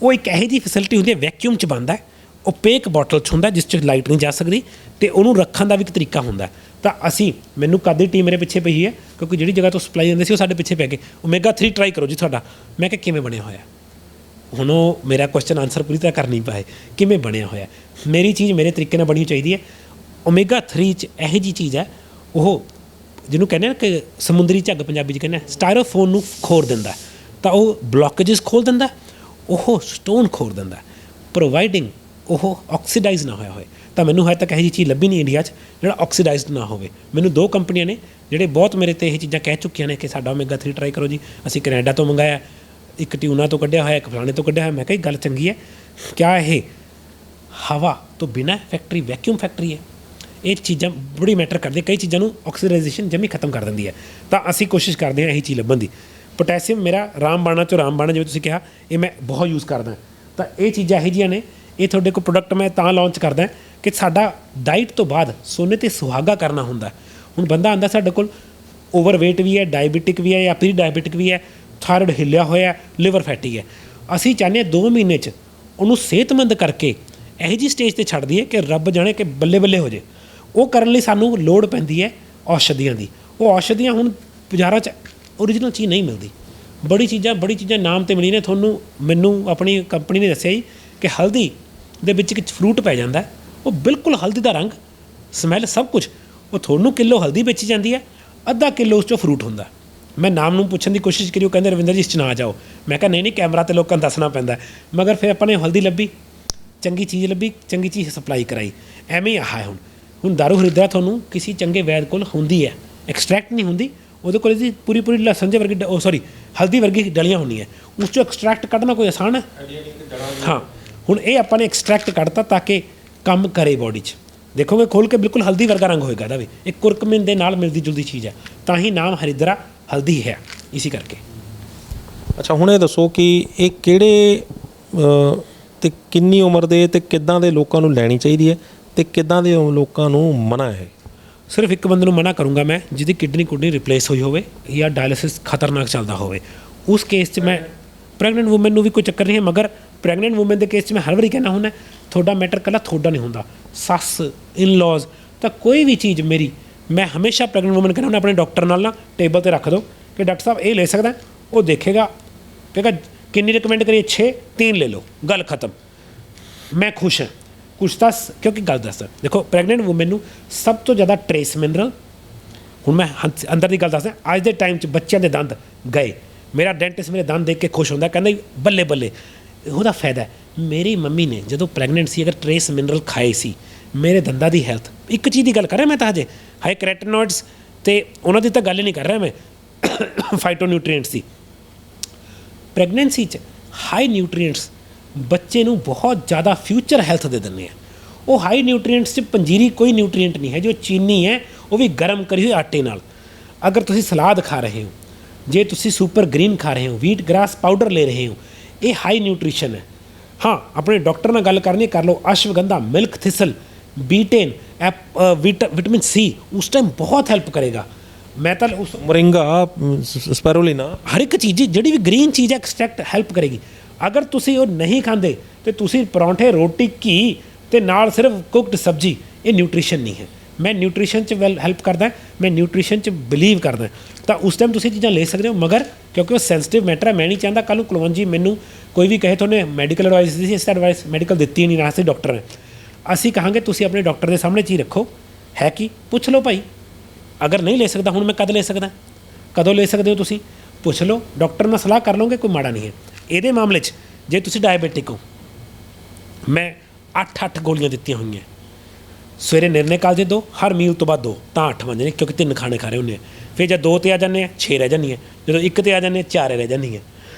ਉਹ ਇੱਕ ਇਹੋ ਜਿਹੀ ਫੈਸਿਲਿਟੀ ਹੁੰਦੀ ਹੈ, ਵੈਕਿਊਮ 'ਚ ਬਣਦਾ, ਓਪੇਕ ਬੋਟਲ 'ਚ ਹੁੰਦਾ ਜਿਸ 'ਚ ਲਾਈਟ ਨਹੀਂ ਜਾ ਸਕਦੀ, ਅਤੇ ਉਹਨੂੰ ਰੱਖਣ ਦਾ ਵੀ ਇੱਕ ਤਰੀਕਾ ਹੁੰਦਾ। ਤਾਂ ਮੈਨੂੰ ਕਦ ਦੀ ਟੀਮ ਮੇਰੇ ਪਿੱਛੇ ਪਈ ਹੈ, ਕਿਉਂਕਿ ਜਿਹੜੀ ਜਗ੍ਹਾ ਤੋਂ ਸਪਲਾਈ ਹੁੰਦੀ ਸੀ ਉਹ ਸਾਡੇ ਪਿੱਛੇ ਪੈ ਗਏ। ਓਮੇਗਾ 3 ਟਰਾਈ ਕਰੋ ਜੀ ਤੁਹਾਡਾ। ਮੈਂ ਕਿਹਾ ਕਿਵੇਂ ਬਣਿਆ ਹੋਇਆ? ਹੁਣ ਉਹ ਮੇਰਾ ਕੁਐਸਚਨ ਆਨਸਰ ਪੂਰੀ ਤਰ੍ਹਾਂ ਕਰ ਨਹੀਂ ਪਾਏ, ਕਿਵੇਂ ਬਣਿਆ ਹੋਇਆ। ਮੇਰੀ ਚੀਜ਼ ਮੇਰੇ ਤਰੀਕੇ ਨਾਲ ਬਣੀ ਚਾਹੀਦੀ ਹੈ। ਓਮੇਗਾ 3 'ਚ ਇਹੋ ਜਿਹੀ ਚੀਜ਼ ਹੈ, ਉਹ ਜਿਹਨੂੰ ਕਹਿੰਦੇ ਨਾ ਕਿ ਸਮੁੰਦਰੀ ਝੱਗ ਪੰਜਾਬੀ 'ਚ ਕਹਿੰਦੇ ਸਟਾਇਰੋਫੋਨ ਨੂੰ ਖੋਰ ਦਿੰਦਾ, ਤਾਂ ਉਹ ਬਲੋਕੇਜਸ ਖੋਲ ਦਿੰਦਾ, ਉਹ ਸਟੋਨ ਖੋਰ ਦਿੰਦਾ, ਪ੍ਰੋਵਾਈਡਿੰਗ ਉਹ ਆਕਸੀਡਾਈਜ਼ ਨਾ ਹੋਇਆ ਹੋਏ। ਤਾਂ ਮੈਨੂੰ ਹਜੇ ਤੱਕ ਇਹੋ ਜਿਹੀ ਚੀਜ਼ ਲੱਭੀ ਨਹੀਂ ਇੰਡੀਆ 'ਚ ਜਿਹੜਾ ਆਕਸੀਡਾਈਜ਼ਡ ਨਾ ਹੋਵੇ। ਮੈਨੂੰ 2 ਕੰਪਨੀਆਂ ਨੇ ਜਿਹੜੇ ਬਹੁਤ ਮੇਰੇ 'ਤੇ ਇਹ ਚੀਜ਼ਾਂ ਕਹਿ ਚੁੱਕੀਆਂ ਨੇ ਕਿ ਸਾਡਾ ਓਮੇਗਾ 3 ਟਰਾਈ ਕਰੋ ਜੀ। ਅਸੀਂ ਕੈਨੇਡਾ ਤੋਂ ਮੰਗਾਇਆ, ਇੱਕ ਟਿਊਨਾ ਤੋਂ ਕੱਢਿਆ ਹੋਇਆ, ਇੱਕ ਫਲਾਣੇ ਤੋਂ ਕੱਢਿਆ ਹੋਇਆ। ਮੈਂ ਕਿਹਾ ਗੱਲ ਚੰਗੀ ਹੈ, ਕਿਆ ਇਹ ਹਵਾ ਤੋਂ ਬਿਨਾਂ ਫੈਕਟਰੀ, ਵੈਕਿਊਮ ਫੈਕਟਰੀ ਹੈ? ਇਹ ਚੀਜ਼ਾਂ ਬੜੀ ਮੈਟਰ ਕਰਦੀਆਂ। ਕਈ ਚੀਜ਼ਾਂ ਨੂੰ ਆਕਸੀਡਾਈਜੇਸ਼ਨ ਜਮੀ ਖਤਮ ਕਰ ਦਿੰਦੀ ਹੈ। ਤਾਂ ਅਸੀਂ ਕੋਸ਼ਿਸ਼ ਕਰਦੇ ਹਾਂ ਇਹੀ ਚੀਜ਼ ਲੱਭਣ ਦੀ। ਪੋਟਾਸ਼ੀਅਮ ਮੇਰਾ ਰਾਮਬਾਣਾ 'ਚੋਂ ਰਾਮਬਾਣਾ, ਜਿਵੇਂ ਤੁਸੀਂ ਕਿਹਾ, ਇਹ ਮੈਂ ਬਹੁਤ ਯੂਜ਼ ਕਰਦਾ। ਤਾਂ ਇਹ ਚੀਜ਼ਾਂ ਇਹੋ ਜਿਹੀਆਂ ਨੇ, ਇਹ ਤੁਹਾਡੇ ਕੋਲ ਪ੍ਰੋਡਕਟ ਮੈਂ ਤਾਂ ਲਾਂਚ ਕਰਦਾ ਕਿ ਸਾਡਾ ਡਾਈਟ ਤੋਂ ਬਾਅਦ ਸੋਨੇ 'ਤੇ ਸੁਹਾਗਾ ਕਰਨਾ ਹੁੰਦਾ। ਹੁਣ ਬੰਦਾ ਆਉਂਦਾ ਸਾਡੇ ਕੋਲ ਓਵਰਵੇਟ ਵੀ ਹੈ, ਡਾਇਬੀਟਿਕ ਵੀ ਹੈ ਜਾਂ ਪ੍ਰੀ ਡਾਇਬੀਟਿਕ ਵੀ ਹੈ, ਥਾਇਰਡ ਹਿੱਲਿਆ ਹੋਇਆ, ਲਿਵਰ ਫੈਟੀ ਹੈ। ਅਸੀਂ ਚਾਹੁੰਦੇ ਹਾਂ 2 ਮਹੀਨੇ 'ਚ ਉਹਨੂੰ ਸਿਹਤਮੰਦ ਕਰਕੇ ਇਹੋ ਜਿਹੀ ਸਟੇਜ 'ਤੇ ਛੱਡ ਦਈਏ ਕਿ ਰੱਬ ਜਾਣੇ ਕਿ ਬੱਲੇ ਬੱਲੇ ਹੋ ਜੇ। ਉਹ ਕਰਨ ਲਈ ਸਾਨੂੰ ਲੋੜ ਪੈਂਦੀ ਹੈ ਔਸ਼ਧੀਆਂ ਦੀ। ਉਹ ਔਸ਼ਧੀਆਂ ਹੁਣ ਬਾਜ਼ਾਰਾਂ 'ਚ ਓਰੀਜਨਲ ਚੀਜ਼ ਨਹੀਂ ਮਿਲਦੀ। ਬੜੀ ਚੀਜ਼ਾਂ ਨਾਮ 'ਤੇ ਮਿਲੀ ਨੇ। ਮੈਨੂੰ ਆਪਣੀ ਕੰਪਨੀ ਨੇ ਦੱਸਿਆ ਜੀ ਕਿ ਹਲਦੀ ਦੇ ਵਿੱਚ ਇੱਕ ਫਰੂਟ ਪੈ ਜਾਂਦਾ, ਉਹ ਬਿਲਕੁਲ ਹਲਦੀ ਦਾ ਰੰਗ, ਸਮੈਲ, ਸਭ ਕੁਝ, ਉਹ ਤੁਹਾਨੂੰ ਕਿਲੋ ਹਲਦੀ ਵੇਚੀ ਜਾਂਦੀ ਹੈ, ਅੱਧਾ ਕਿਲੋ ਉਸ 'ਚੋਂ ਫਰੂਟ ਹੁੰਦਾ। ਮੈਂ ਨਾਮ ਨੂੰ ਪੁੱਛਣ ਦੀ ਕੋਸ਼ਿਸ਼ ਕਰੀ, ਉਹ ਕਹਿੰਦੇ ਰਵਿੰਦਰ ਜੀ ਇਸ 'ਚ ਨਾ ਜਾਓ। ਮੈਂ ਕਿਹਾ ਨਹੀਂ ਕੈਮਰਾ 'ਤੇ ਲੋਕਾਂ ਨੂੰ ਦੱਸਣਾ ਪੈਂਦਾ। ਮਗਰ ਫਿਰ ਆਪਾਂ ਨੇ ਹਲਦੀ ਲੱਭੀ, ਚੰਗੀ ਚੀਜ਼ ਸਪਲਾਈ ਕਰਾਈ। ਐਵੇਂ ਹੀ ਆਹ ਹੁਣ ਦਾਰੂ ਖਰੀਦਿਆ ਤੁਹਾਨੂੰ ਕਿਸੇ ਚੰਗੇ ਵੈਦ ਕੋਲ ਹੁੰਦੀ ਹੈ, ਐਕਸਟਰੈਕਟ ਨਹੀਂ ਹੁੰਦੀ, ਉਹਦੇ ਕੋਲ ਜੀ ਪੂਰੀ ਲਸਣ ਜਿਹੇ ਵਰਗੀ ਹਲਦੀ ਵਰਗੀ ਡਲੀਆਂ ਹੁੰਦੀਆਂ, ਉਸ 'ਚੋਂ ਐਕਸਟਰੈਕਟ ਕੱਢਣਾ ਕੋਈ ਆਸਾਨ ਹੈ? ਹਾਂ, ਹੁਣ ਇਹ ਆਪਾਂ ਨੇ ਐਕਸਟਰੈਕਟ ਕੱਢਤਾ ਤਾਂ ਕਿ ਕੰਮ ਕਰੇ ਬੋਡੀ 'ਚ। ਦੇਖੋਗੇ ਖੋਲ ਕੇ ਬਿਲਕੁਲ ਹਲਦੀ ਵਰਗਾ ਰੰਗ ਹੋਏਗਾ ਇਹਦਾ ਵੀ, ਇੱਕ ਕੁਰਕਮਿਨ ਦੇ ਨਾਲ ਮਿਲਦੀ ਜੁਲਦੀ ਚੀਜ਼ ਹੈ, ਤਾਂ ਹੀ ਨਾਮ ਹਰਿਦਰਾ ਹਲਦੀ ਹੈ ਇਸੇ ਕਰਕੇ। ਅੱਛਾ, ਹੁਣ ਇਹ ਦੱਸੋ ਕਿ ਇਹ ਕਿਹੜੇ ਤੇ ਕਿੰਨੀ ਉਮਰ ਦੇ ਤੇ ਕਿੱਦਾਂ ਦੇ ਲੋਕਾਂ ਨੂੰ ਲੈਣੀ ਚਾਹੀਦੀ ਹੈ ਤੇ ਕਿੱਦਾਂ ਦੇ ਲੋਕਾਂ ਨੂੰ ਮਨਾ ਹੈ? ਸਿਰਫ ਇੱਕ ਬੰਦੇ ਨੂੰ ਮਨਾ ਕਰੂੰਗਾ ਮੈਂ, ਜਿਹਦੀ ਕਿਡਨੀ ਰਿਪਲੇਸ ਹੋਈ ਹੋਵੇ ਜਾਂ ਡਾਇਲਿਸਿਸ ਖਤਰਨਾਕ ਚੱਲਦਾ ਹੋਵੇ। ਉਸ ਕੇਸ 'ਚ ਮੈਂ ਪ੍ਰੈਗਨੈਂਟ ਵੂਮਨ ਨੂੰ ਵੀ ਕੋਈ ਚੱਕਰ ਨਹੀਂ ਹੈ, ਮਗਰ ਪ੍ਰੈਗਨੈਂਟ ਵੂਮਨ ਦੇ ਕੇਸ 'ਚ ਮੈਂ ਹਰ ਵਾਰੀ ਕਹਿਣਾ ਹੁੰਦਾ ਤੁਹਾਡਾ ਮੈਟਰ ਇਕੱਲਾ ਤੁਹਾਡਾ ਨਹੀਂ ਹੁੰਦਾ, ਸੱਸ, ਇਨ-ਲॉज, ਤਾਂ ਕੋਈ ਵੀ ਚੀਜ਼ ਮੇਰੀ, ਮੈਂ ਹਮੇਸ਼ਾ ਪ੍ਰੈਗਨੈਂਟ ਵੂਮਨ ਕਹਿੰਦਾ ਹੁੰਦਾ ਆਪਣੇ ਡਾਕਟਰ ਨਾਲ ਨਾ ਟੇਬਲ 'ਤੇ ਰੱਖ ਦਿਓ कि डॉक्टर साहब ये ले सकदा, वो देखेगा कहेगा किन्नी रिकमेंड करिए 6, 3 ले लो, गल खत्म, मैं खुश हाँ। कुछ दस क्योंकि गल दस देखो प्रैगनेंट वूमेन नूं सब तो ज़्यादा ट्रेस मिनरल, हुण मैं अंदर की गल दसदा, अज के टाइम बच्चों के दंद गए, मेरा डेंटिस्ट मेरे दंद देख के खुश होंदा, कहंदा बल्ले बल्ले, ਉਹਦਾ ਫਾਇਦਾ ਹੈ। ਮੇਰੀ ਮੰਮੀ ਨੇ ਜਦੋਂ ਪ੍ਰੈਗਨੈਂਟ ਸੀ ਅਗਰ ਟਰੇਸ ਮਿਨਰਲ ਖਾਏ ਸੀ, ਮੇਰੇ ਦੰਦਾਂ ਦੀ ਹੈਲਥ, ਇੱਕ ਚੀਜ਼ ਦੀ ਗੱਲ ਕਰ ਰਿਹਾ ਮੈਂ ਤਾਂ ਹਜੇ ਹਾਈ ਕੈਰੋਟੀਨੋਇਡਸ ਤੇ ਉਹਨਾਂ ਦੀ ਤਾਂ ਗੱਲ ਹੀ ਨਹੀਂ ਕਰ ਰਿਹਾ ਮੈਂ ਫਾਈਟੋਨਿਊਟ੍ਰੀਐਂਟਸ ਦੀ। ਪ੍ਰੈਗਨੈਂਸੀ 'ਚ ਹਾਈ ਨਿਊਟ੍ਰੀਐਂਟਸ ਬੱਚੇ ਨੂੰ ਬਹੁਤ ਜ਼ਿਆਦਾ ਫਿਊਚਰ ਹੈਲਥ ਦੇ ਦਿੰਦੇ ਆ। ਉਹ ਹਾਈ ਨਿਊਟ੍ਰੀਐਂਟਸ 'ਚ ਪੰਜੀਰੀ ਕੋਈ ਨਿਊਟ੍ਰੀਐਂਟ ਨਹੀਂ ਹੈ, ਜੋ ਚੀਨੀ ਹੈ ਉਹ ਵੀ ਗਰਮ ਕਰੀ ਹੋਈ ਆਟੇ ਨਾਲ। ਅਗਰ ਤੁਸੀਂ ਸਲਾਦ ਖਾ ਰਹੇ ਹੋ, ਜੇ ਤੁਸੀਂ ਸੁਪਰ ਗ੍ਰੀਨ ਖਾ ਰਹੇ ਹੋ, ਵੀਟ ਗ੍ਰਾਸ ਪਾਊਡਰ ਲੈ ਰਹੇ ਹੋ, ਇਹ ਹਾਈ ਨਿਊਟ੍ਰੀਸ਼ਨ ਹੈ। हाँ अपने डॉक्टर नाल गल करनी कर लो, ashwagandha, milk thistle, betaine, vitamin C उस टाइम बहुत हैल्प करेगा। मैं तो उस मोरिंगा, स्पायरुलिना, हर एक चीज़ जिहड़ी भी ग्रीन चीज़ है एक्सट्रैक्ट हैल्प करेगी। अगर तुसी वो नहीं खाते तो तुसी परौंठे, रोटी, घी ते नाल सिर्फ कुकड सब्जी, ये न्यूट्रीशन नहीं है। मैं न्यूट्रीशन च वैल हैल्प करदा, मैं न्यूट्रीशन च बिलीव करदा, तो उस टाइम तुसी चीज़ां ले सकते हो। मगर क्योंकि वो सेंसिटिव मैटर है, मैं नहीं चाहता कल कुलवंत जी मैनू कोई भी कहे तुमने मैडिकल एडवाइस दी, इस एडवाइस मैडिकल दित्ती नहीं, ना असीं डॉक्टर हैं। असीं कहांगे तुसी अपने डॉक्टर के सामने चीज़ रखो, है कि पुछ लो भाई, अगर नहीं ले सकता हुण मैं कद ले सकदा, कदों ले सकते हो तुसी पुछ लो, डॉक्टर नाल सलाह कर लोगे, कोई माड़ा नहीं है। ਇਹਦੇ मामले च जे तुसी डायबिटिक हो, मैं 8 गोलियां दित्तियां होईयां, सवेरे निर्णे काल दे 2, हर मील तो बाद 2, तो 8 बन जाने, क्योंकि 3 खाने खा रहे होंगे। फिर जब 2 ते आ जाने 6 रह जानी है, जो 1 ते आ जाने 4 रह जानी है।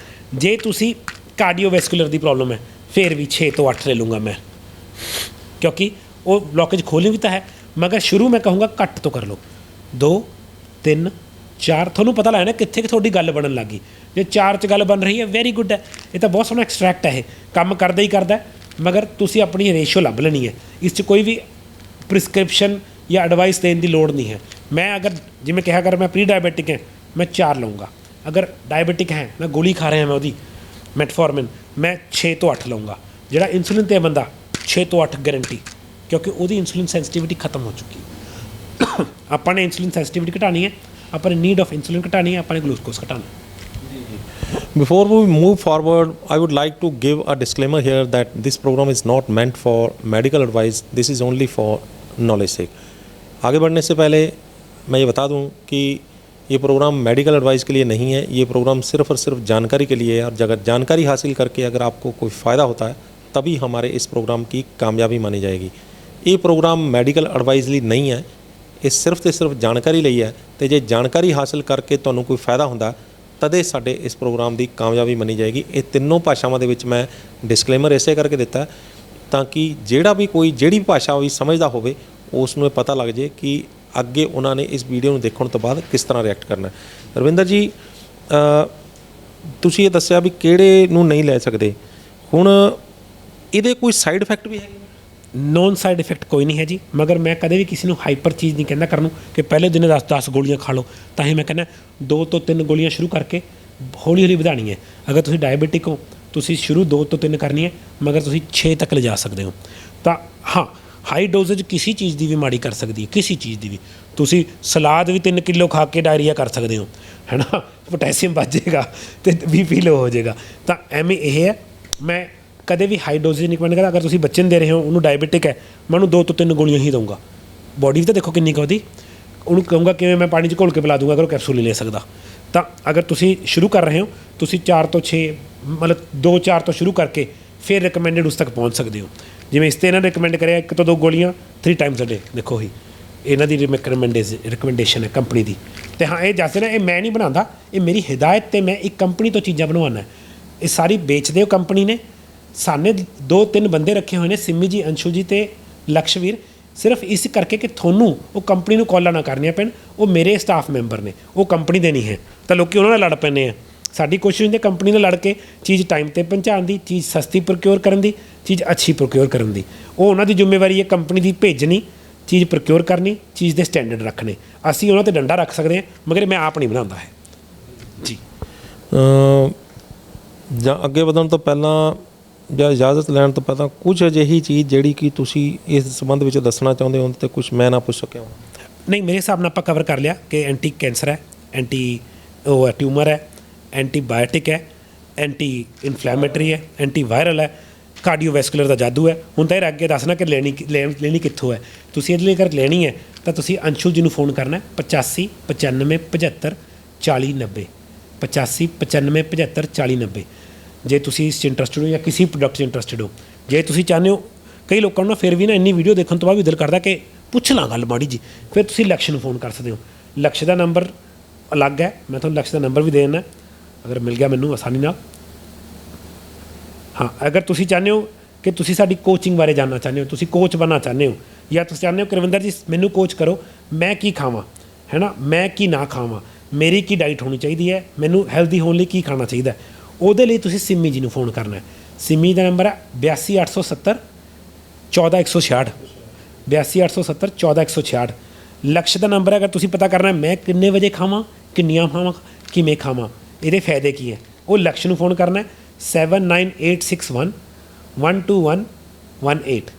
जे तुसी कार्डियोवैस्कुलर की प्रॉब्लम है फिर भी 6 तो 8 ले लूँगा मैं, क्योंकि वो ब्लॉकेज खोली भी तो है। मगर शुरू मैं कहूँगा घट तो कर लो, 2, 3, 4, थोनों पता लगना कित्थे थोड़ी गल बनन लग गई। जे 4 च गल बन रही है वेरी गुड है, ये तो बहुत सोहना एक्सट्रैक्ट है, ये काम करदा ही करदा है। मगर तुसी अपनी रेशो लभ लेनी है, इस च कोई भी प्रिस्क्रिप्शन या एडवाइस देने की लोड़ नहीं है। मैं अगर जिमें कहा अगर मैं प्री डायबिटिक है मैं 4 लूँगा, अगर डायबिटिक है मैं गोली खा रहे हैं मैं वही मेटफॉर्मिन, मैं 6 तो 8 लूँगा। जिहड़ा इंसुलिन ते बंदा 6 तो 8 गारंटी, क्योंकि वो इंसुलिन सेंसिटिविटी खत्म हो चुकी। अपने इंसुलिन सेंसिटिविटी घटानी है, अपने नीड ऑफ इंसुलिन घटानी है, अपने ग्लूकोज घटाना है। Before we move forward, I would like to give a disclaimer here that this program is not meant for medical advice. This is only for knowledge sake. आगे बढ़ने से पहले मैं ये बता दूं कि ये प्रोग्राम मेडिकल एडवाइस के लिए नहीं है, ये प्रोग्राम सिर्फ़ और सिर्फ जानकारी के लिए है। और अगर जानकारी हासिल करके अगर आपको कोई फ़ायदा होता है तभी हमारे इस प्रोग्राम की कामयाबी मानी जाएगी। ये प्रोग्राम मेडिकल एडवाइस ਲਈ नहीं है, ਇਹ ਸਿਰਫ ਤੇ ਸਿਰਫ ਜਾਣਕਾਰੀ ਲਈ ਹੈ, ਤੇ ਜੇ ਜਾਣਕਾਰੀ ਹਾਸਲ ਕਰਕੇ ਤੁਹਾਨੂੰ ਕੋਈ ਫਾਇਦਾ ਹੁੰਦਾ ਤਦੇ ਸਾਡੇ ਇਸ ਪ੍ਰੋਗਰਾਮ ਦੀ ਕਾਮਯਾਬੀ ਮੰਨੀ ਜਾਏਗੀ। ਇਹ ਤਿੰਨੋਂ ਭਾਸ਼ਾਵਾਂ ਦੇ ਵਿੱਚ ਮੈਂ ਡਿਸਕਲੇਮਰ ਇਸੇ ਕਰਕੇ ਦਿੱਤਾ ਤਾਂ ਕਿ ਜਿਹੜਾ ਵੀ ਕੋਈ ਜਿਹੜੀ ਭਾਸ਼ਾ ਵੀ ਸਮਝਦਾ ਹੋਵੇ ਉਸ ਨੂੰ ਇਹ ਪਤਾ ਲੱਗ ਜੇ ਕਿ ਅੱਗੇ ਉਹਨਾਂ ਨੇ ਇਸ ਵੀਡੀਓ ਨੂੰ ਦੇਖਣ ਤੋਂ ਬਾਅਦ ਕਿਸ ਤਰ੍ਹਾਂ ਰਿਐਕਟ ਕਰਨਾ। ਰਵਿੰਦਰ ਜੀ, ਤੁਸੀਂ ਇਹ ਦੱਸਿਆ ਵੀ ਕਿਹੜੇ ਨੂੰ ਨਹੀਂ ਲੈ ਸਕਦੇ, ਹੁਣ ਇਹਦੇ ਕੋਈ ਸਾਈਡ ਇਫੈਕਟ ਵੀ ਹੈਗੇ? नॉन साइड इफेक्ट कोई नहीं है जी, मगर मैं कदे भी किसी को हाइपर चीज़ नहीं कहना करनू कि पहले दिन 10 गोलियां खा लो। तो ही मैं कहना 2 तो 3 गोलियां शुरू करके हौली हौली ਵਧਾਣੀ है। अगर तुम डायबिटिक हो तुम शुरू 2 तो 3 करनी है, मगर तुम 6 तक ले जा सकते हो। तो हाँ, हाई डोजेज किसी चीज़ की भी माड़ी कर सकती है, किसी चीज़ की भी। तुम सलाद भी 3 किलो खा के डायरिया कर सकते हो, है ना, पोटैशियम बच जाएगा तो BP लो हो जाएगा। तो एवें यह है, मैं कदे भी हाई डोजेज नहीं रिकमेंड करता। अगर तुम बच्चे दे रहे हो उन्होंने डायबिटिक है, मैं उन्होंने 2 तो 3 गोलियां ही दूँगा। बॉडी भी तो देखो किन्नी कौदी, उन्होंने कहूँगा कि मैं पानी घोल के पिला दूँगा अगर वो कैप्सूल नहीं ले सकता। तो अगर तुम शुरू कर रहे हो तुम 4 तो 6 मतलब 2-4 तो शुरू करके फिर रिकमेंडेड उस तक पहुँच सकते हो। जिवें इस इन्होंने रिकमेंड कराया 1 तो 2 गोलियां 3 टाइम्स अ डे, देखो ही इन्हों की रिकमेंडेशन है कंपनी की। तो हाँ, ये दस देना, ये मैं नहीं बनाता, ये मेरी हिदायत तो मैं एक कंपनी तो चीज़ां बनवाना। ये सारी बेचते हो कंपनी ने, साने 2-3 बंदे रखे हुए हैं, सिमी जी, अंशु जी ते लक्ष्यवीर, सिर्फ इस करके कि थोनू वो कंपनी को कॉलां ना करनियां पैण। वो मेरे स्टाफ मैंबर ने, वो कंपनी दे नहीं है, तो लोग उन्होंने लड़ पैने हैं। साडी कोशिश होंदी कंपनी नाल लड़ के चीज़ टाइम ते पहुँचाउण दी, चीज़ सस्ती प्रोक्योर करन दी, चीज़ अच्छी प्रोक्योर करन दी। वो उन्हां दी जिम्मेवारी है कंपनी की भेजनी, चीज़ प्रोक्योर करनी, चीज़ के स्टैंडर्ड रखने। असीं उन्हां ते डंडा रख सकते हैं, मगर मैं आप नहीं बनाता है जी। ਜਾਂ ਅੱਗੇ ਵਧਣ ਤੋਂ ਪਹਿਲਾਂ ਜਾਂ ਇਜਾਜ਼ਤ ਲੈਣ ਤੋਂ ਪਹਿਲਾਂ ਕੁਝ ਅਜਿਹੀ ਚੀਜ਼ ਜਿਹੜੀ ਕਿ ਤੁਸੀਂ ਇਸ ਸੰਬੰਧ ਵਿੱਚ ਦੱਸਣਾ ਚਾਹੁੰਦੇ ਹੋ ਤੇ ਕੁਝ ਮੈਂ ਨਾ ਪੁੱਛ ਸਕਿਆ ਹਾਂ? नहीं, मेरे हिसाब नाल आपां कवर कर लिया कि एंटी कैंसर है, एंटी ਉਹ ਹੈ ਟਿਊਮਰ ਹੈ, ਐਂਟੀਬਾਇਓਟਿਕ ਹੈ, ਐਂਟੀ ਇਨਫਲੈਮੇਟਰੀ ਹੈ, ਐਂਟੀ ਵਾਇਰਲ ਹੈ, ਕਾਰਡੀਓਵੈਸਕੂਲਰ ਦਾ ਜਾਦੂ ਹੈ। ਹੁਣ ਤਾਂ ਇਹ ਅੱਗੇ ਦੱਸਣਾ ਕਿ ਲੈਣੀ ਕਿੱਥੋਂ ਹੈ। ਤੁਸੀਂ ਇਹਦੇ ਲਈ ਅਗਰ ਲੈਣੀ ਹੈ ਤਾਂ ਤੁਸੀਂ ਅੰਸ਼ੁਲ ਜੀ ਨੂੰ ਫੋਨ ਕਰਨਾ 85 95 75 40 90 85 95 75 40 90 ਜੇ ਤੁਸੀਂ ਇਸ 'ਚ ਇੰਟਰਸਟਡ ਹੋ ਜਾਂ ਕਿਸੇ ਪ੍ਰੋਡਕਟ 'ਚ ਇੰਟਰਸਟਡ ਹੋ। ਜੇ ਤੁਸੀਂ ਚਾਹੁੰਦੇ ਹੋ, ਕਈ ਲੋਕਾਂ ਨੂੰ ਨਾ ਫਿਰ ਵੀ ਨਾ ਇੰਨੀ ਵੀਡੀਓ ਦੇਖਣ ਤੋਂ ਬਾਅਦ ਵੀ ਦਿਲ ਕਰਦਾ ਕਿ ਪੁੱਛ ਲਾਂ ਗੱਲ ਮਾੜੀ ਜੀ, ਫਿਰ ਤੁਸੀਂ ਲਕਸ਼ ਨੂੰ ਫੋਨ ਕਰ ਸਕਦੇ ਹੋ। ਲਕਸ਼ ਦਾ ਨੰਬਰ ਅਲੱਗ ਹੈ, ਮੈਂ ਤੁਹਾਨੂੰ ਲਕਸ਼ ਦਾ ਨੰਬਰ ਵੀ ਦੇ ਦਿੰਦਾ ਅਗਰ ਮਿਲ ਗਿਆ ਮੈਨੂੰ ਆਸਾਨੀ ਨਾਲ। ਹਾਂ, ਅਗਰ ਤੁਸੀਂ ਚਾਹੁੰਦੇ ਹੋ ਕਿ ਤੁਸੀਂ ਸਾਡੀ ਕੋਚਿੰਗ ਬਾਰੇ ਜਾਣਨਾ ਚਾਹੁੰਦੇ ਹੋ, ਤੁਸੀਂ ਕੋਚ ਬਣਨਾ ਚਾਹੁੰਦੇ ਹੋ, ਜਾਂ ਤੁਸੀਂ ਚਾਹੁੰਦੇ ਹੋ ਕਿ ਰਵਿੰਦਰ ਜੀ ਮੈਨੂੰ ਕੋਚ ਕਰੋ, ਮੈਂ ਕੀ ਖਾਵਾਂ, ਹੈ ਨਾ, ਮੈਂ ਕੀ ਨਾ ਖਾਵਾਂ, ਮੇਰੀ ਕੀ ਡਾਈਟ ਹੋਣੀ ਚਾਹੀਦੀ ਹੈ, ਮੈਨੂੰ ਹੈਲਦੀ ਹੋਣ ਲਈ ਕੀ ਖਾਣਾ ਚਾਹੀਦਾ, ਉਹਦੇ ਲਈ ਤੁਸੀਂ ਸਿੰਮੀ ਜੀ ਨੂੰ ਫੋਨ ਕਰਨਾ ਹੈ। ਸਿੰਮੀ ਦਾ ਨੰਬਰ ਹੈ 82 870 14 166 82 870 14 166। ਲਕਸ਼ ਦਾ ਨੰਬਰ ਹੈ, ਅਗਰ ਤੁਸੀਂ ਪਤਾ ਕਰਨਾ ਮੈਂ ਕਿੰਨੇ ਵਜੇ ਖਾਵਾਂ, ਕਿੰਨੀਆਂ ਖਾਵਾਂ, ਕਿਵੇਂ ਖਾਵਾਂ, ਇਹਦੇ ਫਾਇਦੇ ਕੀ ਹੈ, ਉਹ ਲਕਸ਼ ਨੂੰ ਫੋਨ ਕਰਨਾ ਹੈ 79861 12118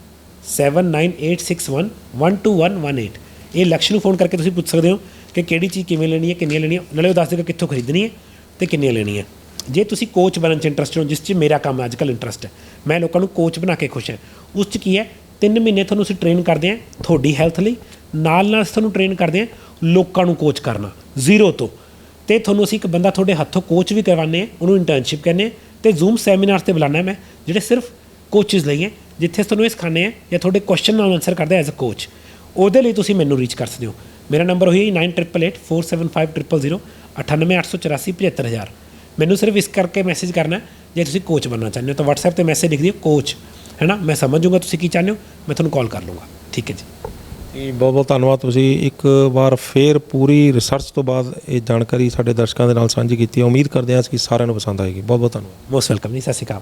79861 12118। ਇਹ ਲਕਸ਼ ਨੂੰ ਫੋਨ ਕਰਕੇ ਤੁਸੀਂ ਪੁੱਛ ਸਕਦੇ ਹੋ ਕਿ ਕਿਹੜੀ ਚੀਜ਼ ਕਿਵੇਂ ਲੈਣੀ ਹੈ, ਕਿੰਨੀਆਂ ਲੈਣੀਆਂ, ਨਾਲੇ ਉਹ ਦੱਸ ਦੇਗਾ ਕਿੱਥੋਂ ਖਰੀਦਣੀ ਹੈ ਅਤੇ ਕਿੰਨੀਆਂ ਲੈਣੀਆਂ। ਜੇ ਤੁਸੀਂ ਕੋਚ ਬਣਨ 'ਚ ਇੰਟਰਸਟ ਹੋ, ਜਿਸ 'ਚ ਮੇਰਾ ਕੰਮ ਅੱਜ ਕੱਲ੍ਹ ਇੰਟਰਸਟ ਹੈ, ਮੈਂ ਲੋਕਾਂ ਨੂੰ ਕੋਚ ਬਣਾ ਕੇ ਖੁਸ਼ ਹਾਂ। ਉਸ 'ਚ ਕੀ ਹੈ, 3 ਮਹੀਨੇ ਤੁਹਾਨੂੰ ਅਸੀਂ ਟ੍ਰੇਨ ਕਰਦੇ ਹਾਂ ਤੁਹਾਡੀ ਹੈਲਥ ਲਈ, ਨਾਲ ਅਸੀਂ ਤੁਹਾਨੂੰ ਟ੍ਰੇਨ ਕਰਦੇ ਹਾਂ ਲੋਕਾਂ ਨੂੰ ਕੋਚ ਕਰਨਾ ਜ਼ੀਰੋ ਤੋਂ। ਅਤੇ ਤੁਹਾਨੂੰ ਅਸੀਂ ਇੱਕ ਬੰਦਾ ਤੁਹਾਡੇ ਹੱਥੋਂ ਕੋਚ ਵੀ ਕਰਵਾਉਂਦੇ ਹਾਂ, ਉਹਨੂੰ ਇੰਟਰਨਸ਼ਿਪ ਕਹਿੰਦੇ ਹਾਂ, ਅਤੇ ਜ਼ੂਮ ਸੈਮੀਨਾਰਸ 'ਤੇ ਬੁਲਾਉਂਦਾ ਮੈਂ ਜਿਹੜੇ ਸਿਰਫ ਕੋਚਿਸ ਲਈ ਹੈ, ਜਿੱਥੇ ਤੁਹਾਨੂੰ ਇਹ ਸਿਖਾਉਂਦੇ ਹਾਂ ਜਾਂ ਤੁਹਾਡੇ ਕੁਐਸਚਨ ਨਾਲ ਆਨਸਰ ਕਰਦੇ ਐਜ਼ ਅ ਕੋਚ। ਉਹਦੇ ਲਈ ਤੁਸੀਂ ਮੈਨੂੰ ਰੀਚ ਕਰ ਸਕਦੇ ਹੋ। ਮੇਰਾ ਨੰਬਰ ਹੋਈ 9888 475 000 98 884 75000। ਮੈਨੂੰ ਸਿਰਫ ਇਸ ਕਰਕੇ ਮੈਸੇਜ ਕਰਨਾ ਜੇ ਤੁਸੀਂ ਕੋਚ ਬਣਨਾ ਚਾਹੁੰਦੇ ਹੋ ਤਾਂ WhatsApp 'ਤੇ ਮੈਸੇਜ ਲਿਖ ਦਿਓ ਕੋਚ, ਹੈ ਨਾ, ਮੈਂ ਸਮਝ ਜੂੰਗਾ ਤੁਸੀਂ ਕੀ ਚਾਹੁੰਦੇ ਹੋ, ਮੈਂ ਤੁਹਾਨੂੰ ਕਾਲ ਕਰ ਲੂੰਗਾ। ਠੀਕ ਹੈ ਜੀ, ਬਹੁਤ ਬਹੁਤ ਧੰਨਵਾਦ। ਤੁਸੀਂ ਇੱਕ ਵਾਰ ਫੇਰ ਪੂਰੀ ਰਿਸਰਚ ਤੋਂ ਬਾਅਦ ਇਹ ਜਾਣਕਾਰੀ ਸਾਡੇ ਦਰਸ਼ਕਾਂ ਦੇ ਨਾਲ ਸਾਂਝੀ ਕੀਤੀ ਹੈ। ਉਮੀਦ ਕਰਦੇ ਹਾਂ ਕਿ ਸਾਰਿਆਂ ਨੂੰ ਪਸੰਦ ਆਏਗੀ। ਬਹੁਤ ਬਹੁਤ ਧੰਨਵਾਦ। ਮੋਸਟ ਵੈਲਕਮ ਜੀ। ਸਤਿ ਸ਼੍ਰੀ ਅਕਾਲ।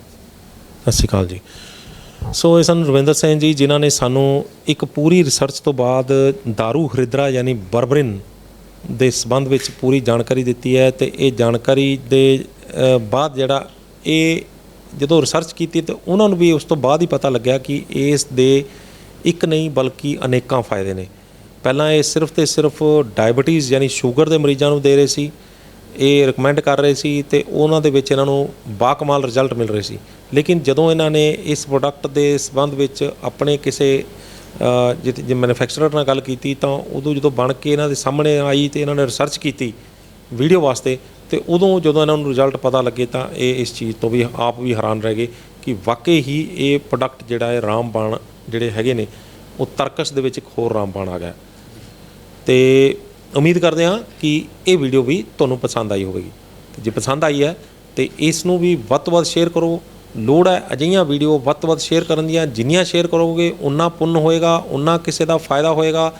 ਸਤਿ ਸ਼੍ਰੀ ਅਕਾਲ ਜੀ। ਸੋ ਇਹ ਸਨ ਰਵਿੰਦਰ ਸਿੰਘ ਜੀ, ਜਿਨ੍ਹਾਂ ਨੇ ਸਾਨੂੰ ਇੱਕ ਪੂਰੀ ਰਿਸਰਚ ਤੋਂ ਬਾਅਦ ਦਾਰੂ ਹਰਿਦਰਾ ਯਾਨੀ ਬਰਬਰਿਨ ਦੇ ਸੰਬੰਧ ਵਿੱਚ ਪੂਰੀ ਜਾਣਕਾਰੀ ਦਿੱਤੀ ਹੈ। ਅਤੇ ਇਹ ਜਾਣਕਾਰੀ ਦੇ ਬਾਅਦ ਜਿਹੜਾ ਇਹ ਜਦੋਂ ਰਿਸਰਚ ਕੀਤੀ ਤਾਂ ਉਹਨਾਂ ਨੂੰ ਵੀ ਉਸ ਤੋਂ ਬਾਅਦ ਹੀ ਪਤਾ ਲੱਗਿਆ ਕਿ ਇਸ ਦੇ ਇੱਕ ਨਹੀਂ ਬਲਕਿ ਅਨੇਕਾਂ ਫਾਇਦੇ ਨੇ। ਪਹਿਲਾਂ ਇਹ ਸਿਰਫ ਅਤੇ ਸਿਰਫ ਡਾਇਬਟੀਜ਼ ਯਾਨੀ ਸ਼ੂਗਰ ਦੇ ਮਰੀਜ਼ਾਂ ਨੂੰ ਦੇ ਰਹੇ ਸੀ, ਇਹ ਰਿਕਮੈਂਡ ਕਰ ਰਹੇ ਸੀ ਅਤੇ ਉਹਨਾਂ ਦੇ ਵਿੱਚ ਇਹਨਾਂ ਨੂੰ ਬਾਕਮਾਲ ਰਿਜ਼ਲਟ ਮਿਲ ਰਹੇ ਸੀ। ਲੇਕਿਨ ਜਦੋਂ ਇਹਨਾਂ ਨੇ ਇਸ ਪ੍ਰੋਡਕਟ ਦੇ ਸੰਬੰਧ ਵਿੱਚ ਆਪਣੇ ਕਿਸੇ ਜੇ ਮੈਨੂਫੈਕਚਰਰ ਨਾਲ ਗੱਲ ਕੀਤੀ ਤਾਂ ਉਦੋਂ ਜਦੋਂ ਬਣ ਕੇ ਇਹਨਾਂ ਦੇ ਸਾਹਮਣੇ ਆਈ ਅਤੇ ਇਹਨਾਂ ਨੇ ਰਿਸਰਚ ਕੀਤੀ ਵੀਡੀਓ ਵਾਸਤੇ, ਅਤੇ ਉਦੋਂ ਜਦੋਂ ਇਹਨਾਂ ਨੂੰ ਰਿਜ਼ਲਟ ਪਤਾ ਲੱਗੇ ਤਾਂ ਇਹ ਇਸ ਚੀਜ਼ ਤੋਂ ਵੀ ਆਪ ਵੀ ਹੈਰਾਨ ਰਹਿ ਗਏ ਕਿ ਵਾਕਈ ਹੀ ਇਹ ਪ੍ਰੋਡਕਟ ਜਿਹੜਾ ਹੈ ਰਾਮਬਾਣ ਜਿਹੜੇ ਹੈਗੇ ਨੇ ਉਹ ਤਰਕਸ਼ ਦੇ ਵਿੱਚ ਇੱਕ ਹੋਰ ਰਾਮਬਾਣ ਆ ਗਿਆ। ਅਤੇ ਉਮੀਦ ਕਰਦੇ ਹਾਂ ਕਿ ਇਹ ਵੀਡੀਓ ਵੀ ਤੁਹਾਨੂੰ ਪਸੰਦ ਆਈ ਹੋਵੇਗੀ। ਅਤੇ ਜੇ ਪਸੰਦ ਆਈ ਹੈ ਤਾਂ ਇਸ ਨੂੰ ਵੀ ਵੱਧ ਤੋਂ ਵੱਧ ਸ਼ੇਅਰ ਕਰੋ। ਲੋੜ ਹੈ ਅਜਿਹੀਆਂ ਵੀਡੀਓ ਵੱਧ ਤੋਂ ਵੱਧ ਸ਼ੇਅਰ ਕਰਨ ਦੀਆਂ। ਜਿੰਨੀਆਂ ਸ਼ੇਅਰ ਕਰੋਗੇ ਉਨਾ ਪੁੰਨ ਹੋਏਗਾ, ਉਨਾ ਕਿਸੇ ਦਾ ਫਾਇਦਾ ਹੋਏਗਾ।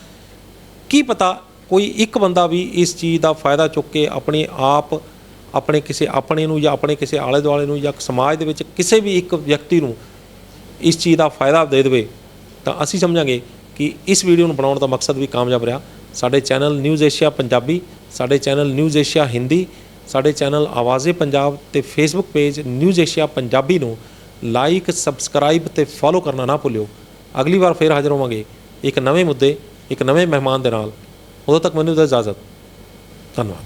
ਕੀ ਪਤਾ ਕੋਈ ਇੱਕ ਬੰਦਾ ਵੀ ਇਸ ਚੀਜ਼ ਦਾ ਫਾਇਦਾ ਚੁੱਕ ਕੇ ਆਪਣੇ ਆਪ, ਆਪਣੇ ਕਿਸੇ ਆਪਣੇ ਨੂੰ ਜਾਂ ਆਪਣੇ ਕਿਸੇ ਆਲੇ ਦੁਆਲੇ ਨੂੰ ਜਾਂ ਸਮਾਜ ਦੇ ਵਿੱਚ ਕਿਸੇ ਵੀ ਇੱਕ ਵਿਅਕਤੀ ਨੂੰ ਇਸ ਚੀਜ਼ ਦਾ ਫਾਇਦਾ ਦੇ ਦੇਵੇ ਤਾਂ ਅਸੀਂ ਸਮਝਾਂਗੇ ਕਿ ਇਸ ਵੀਡੀਓ ਨੂੰ ਬਣਾਉਣ ਦਾ ਮਕਸਦ ਵੀ ਕਾਮਯਾਬ ਰਿਹਾ। ਸਾਡੇ ਚੈਨਲ ਨਿਊਜ਼ ਏਸ਼ੀਆ ਪੰਜਾਬੀ, ਸਾਡੇ ਚੈਨਲ ਨਿਊਜ਼ ਏਸ਼ੀਆ ਹਿੰਦੀ, ਸਾਡੇ ਚੈਨਲ ਆਵਾਜ਼ੇ ਪੰਜਾਬ ਅਤੇ Facebook page news Asia Punjabi ਨੂੰ ਲਾਈਕ, ਸਬਸਕ੍ਰਾਈਬ ਅਤੇ ਫੋਲੋ ਕਰਨਾ ਨਾ ਭੁੱਲਿਓ। ਅਗਲੀ ਵਾਰ ਫੇਰ ਹਾਜ਼ਰ ਹੋਵਾਂਗੇ ਇੱਕ ਨਵੇਂ ਮੁੱਦੇ, ਇੱਕ ਨਵੇਂ ਮਹਿਮਾਨ ਦੇ ਨਾਲ। ਉਦੋਂ ਤੱਕ ਮੈਨੂੰ ਦਿਓ ਇਜਾਜ਼ਤ। ਧੰਨਵਾਦ।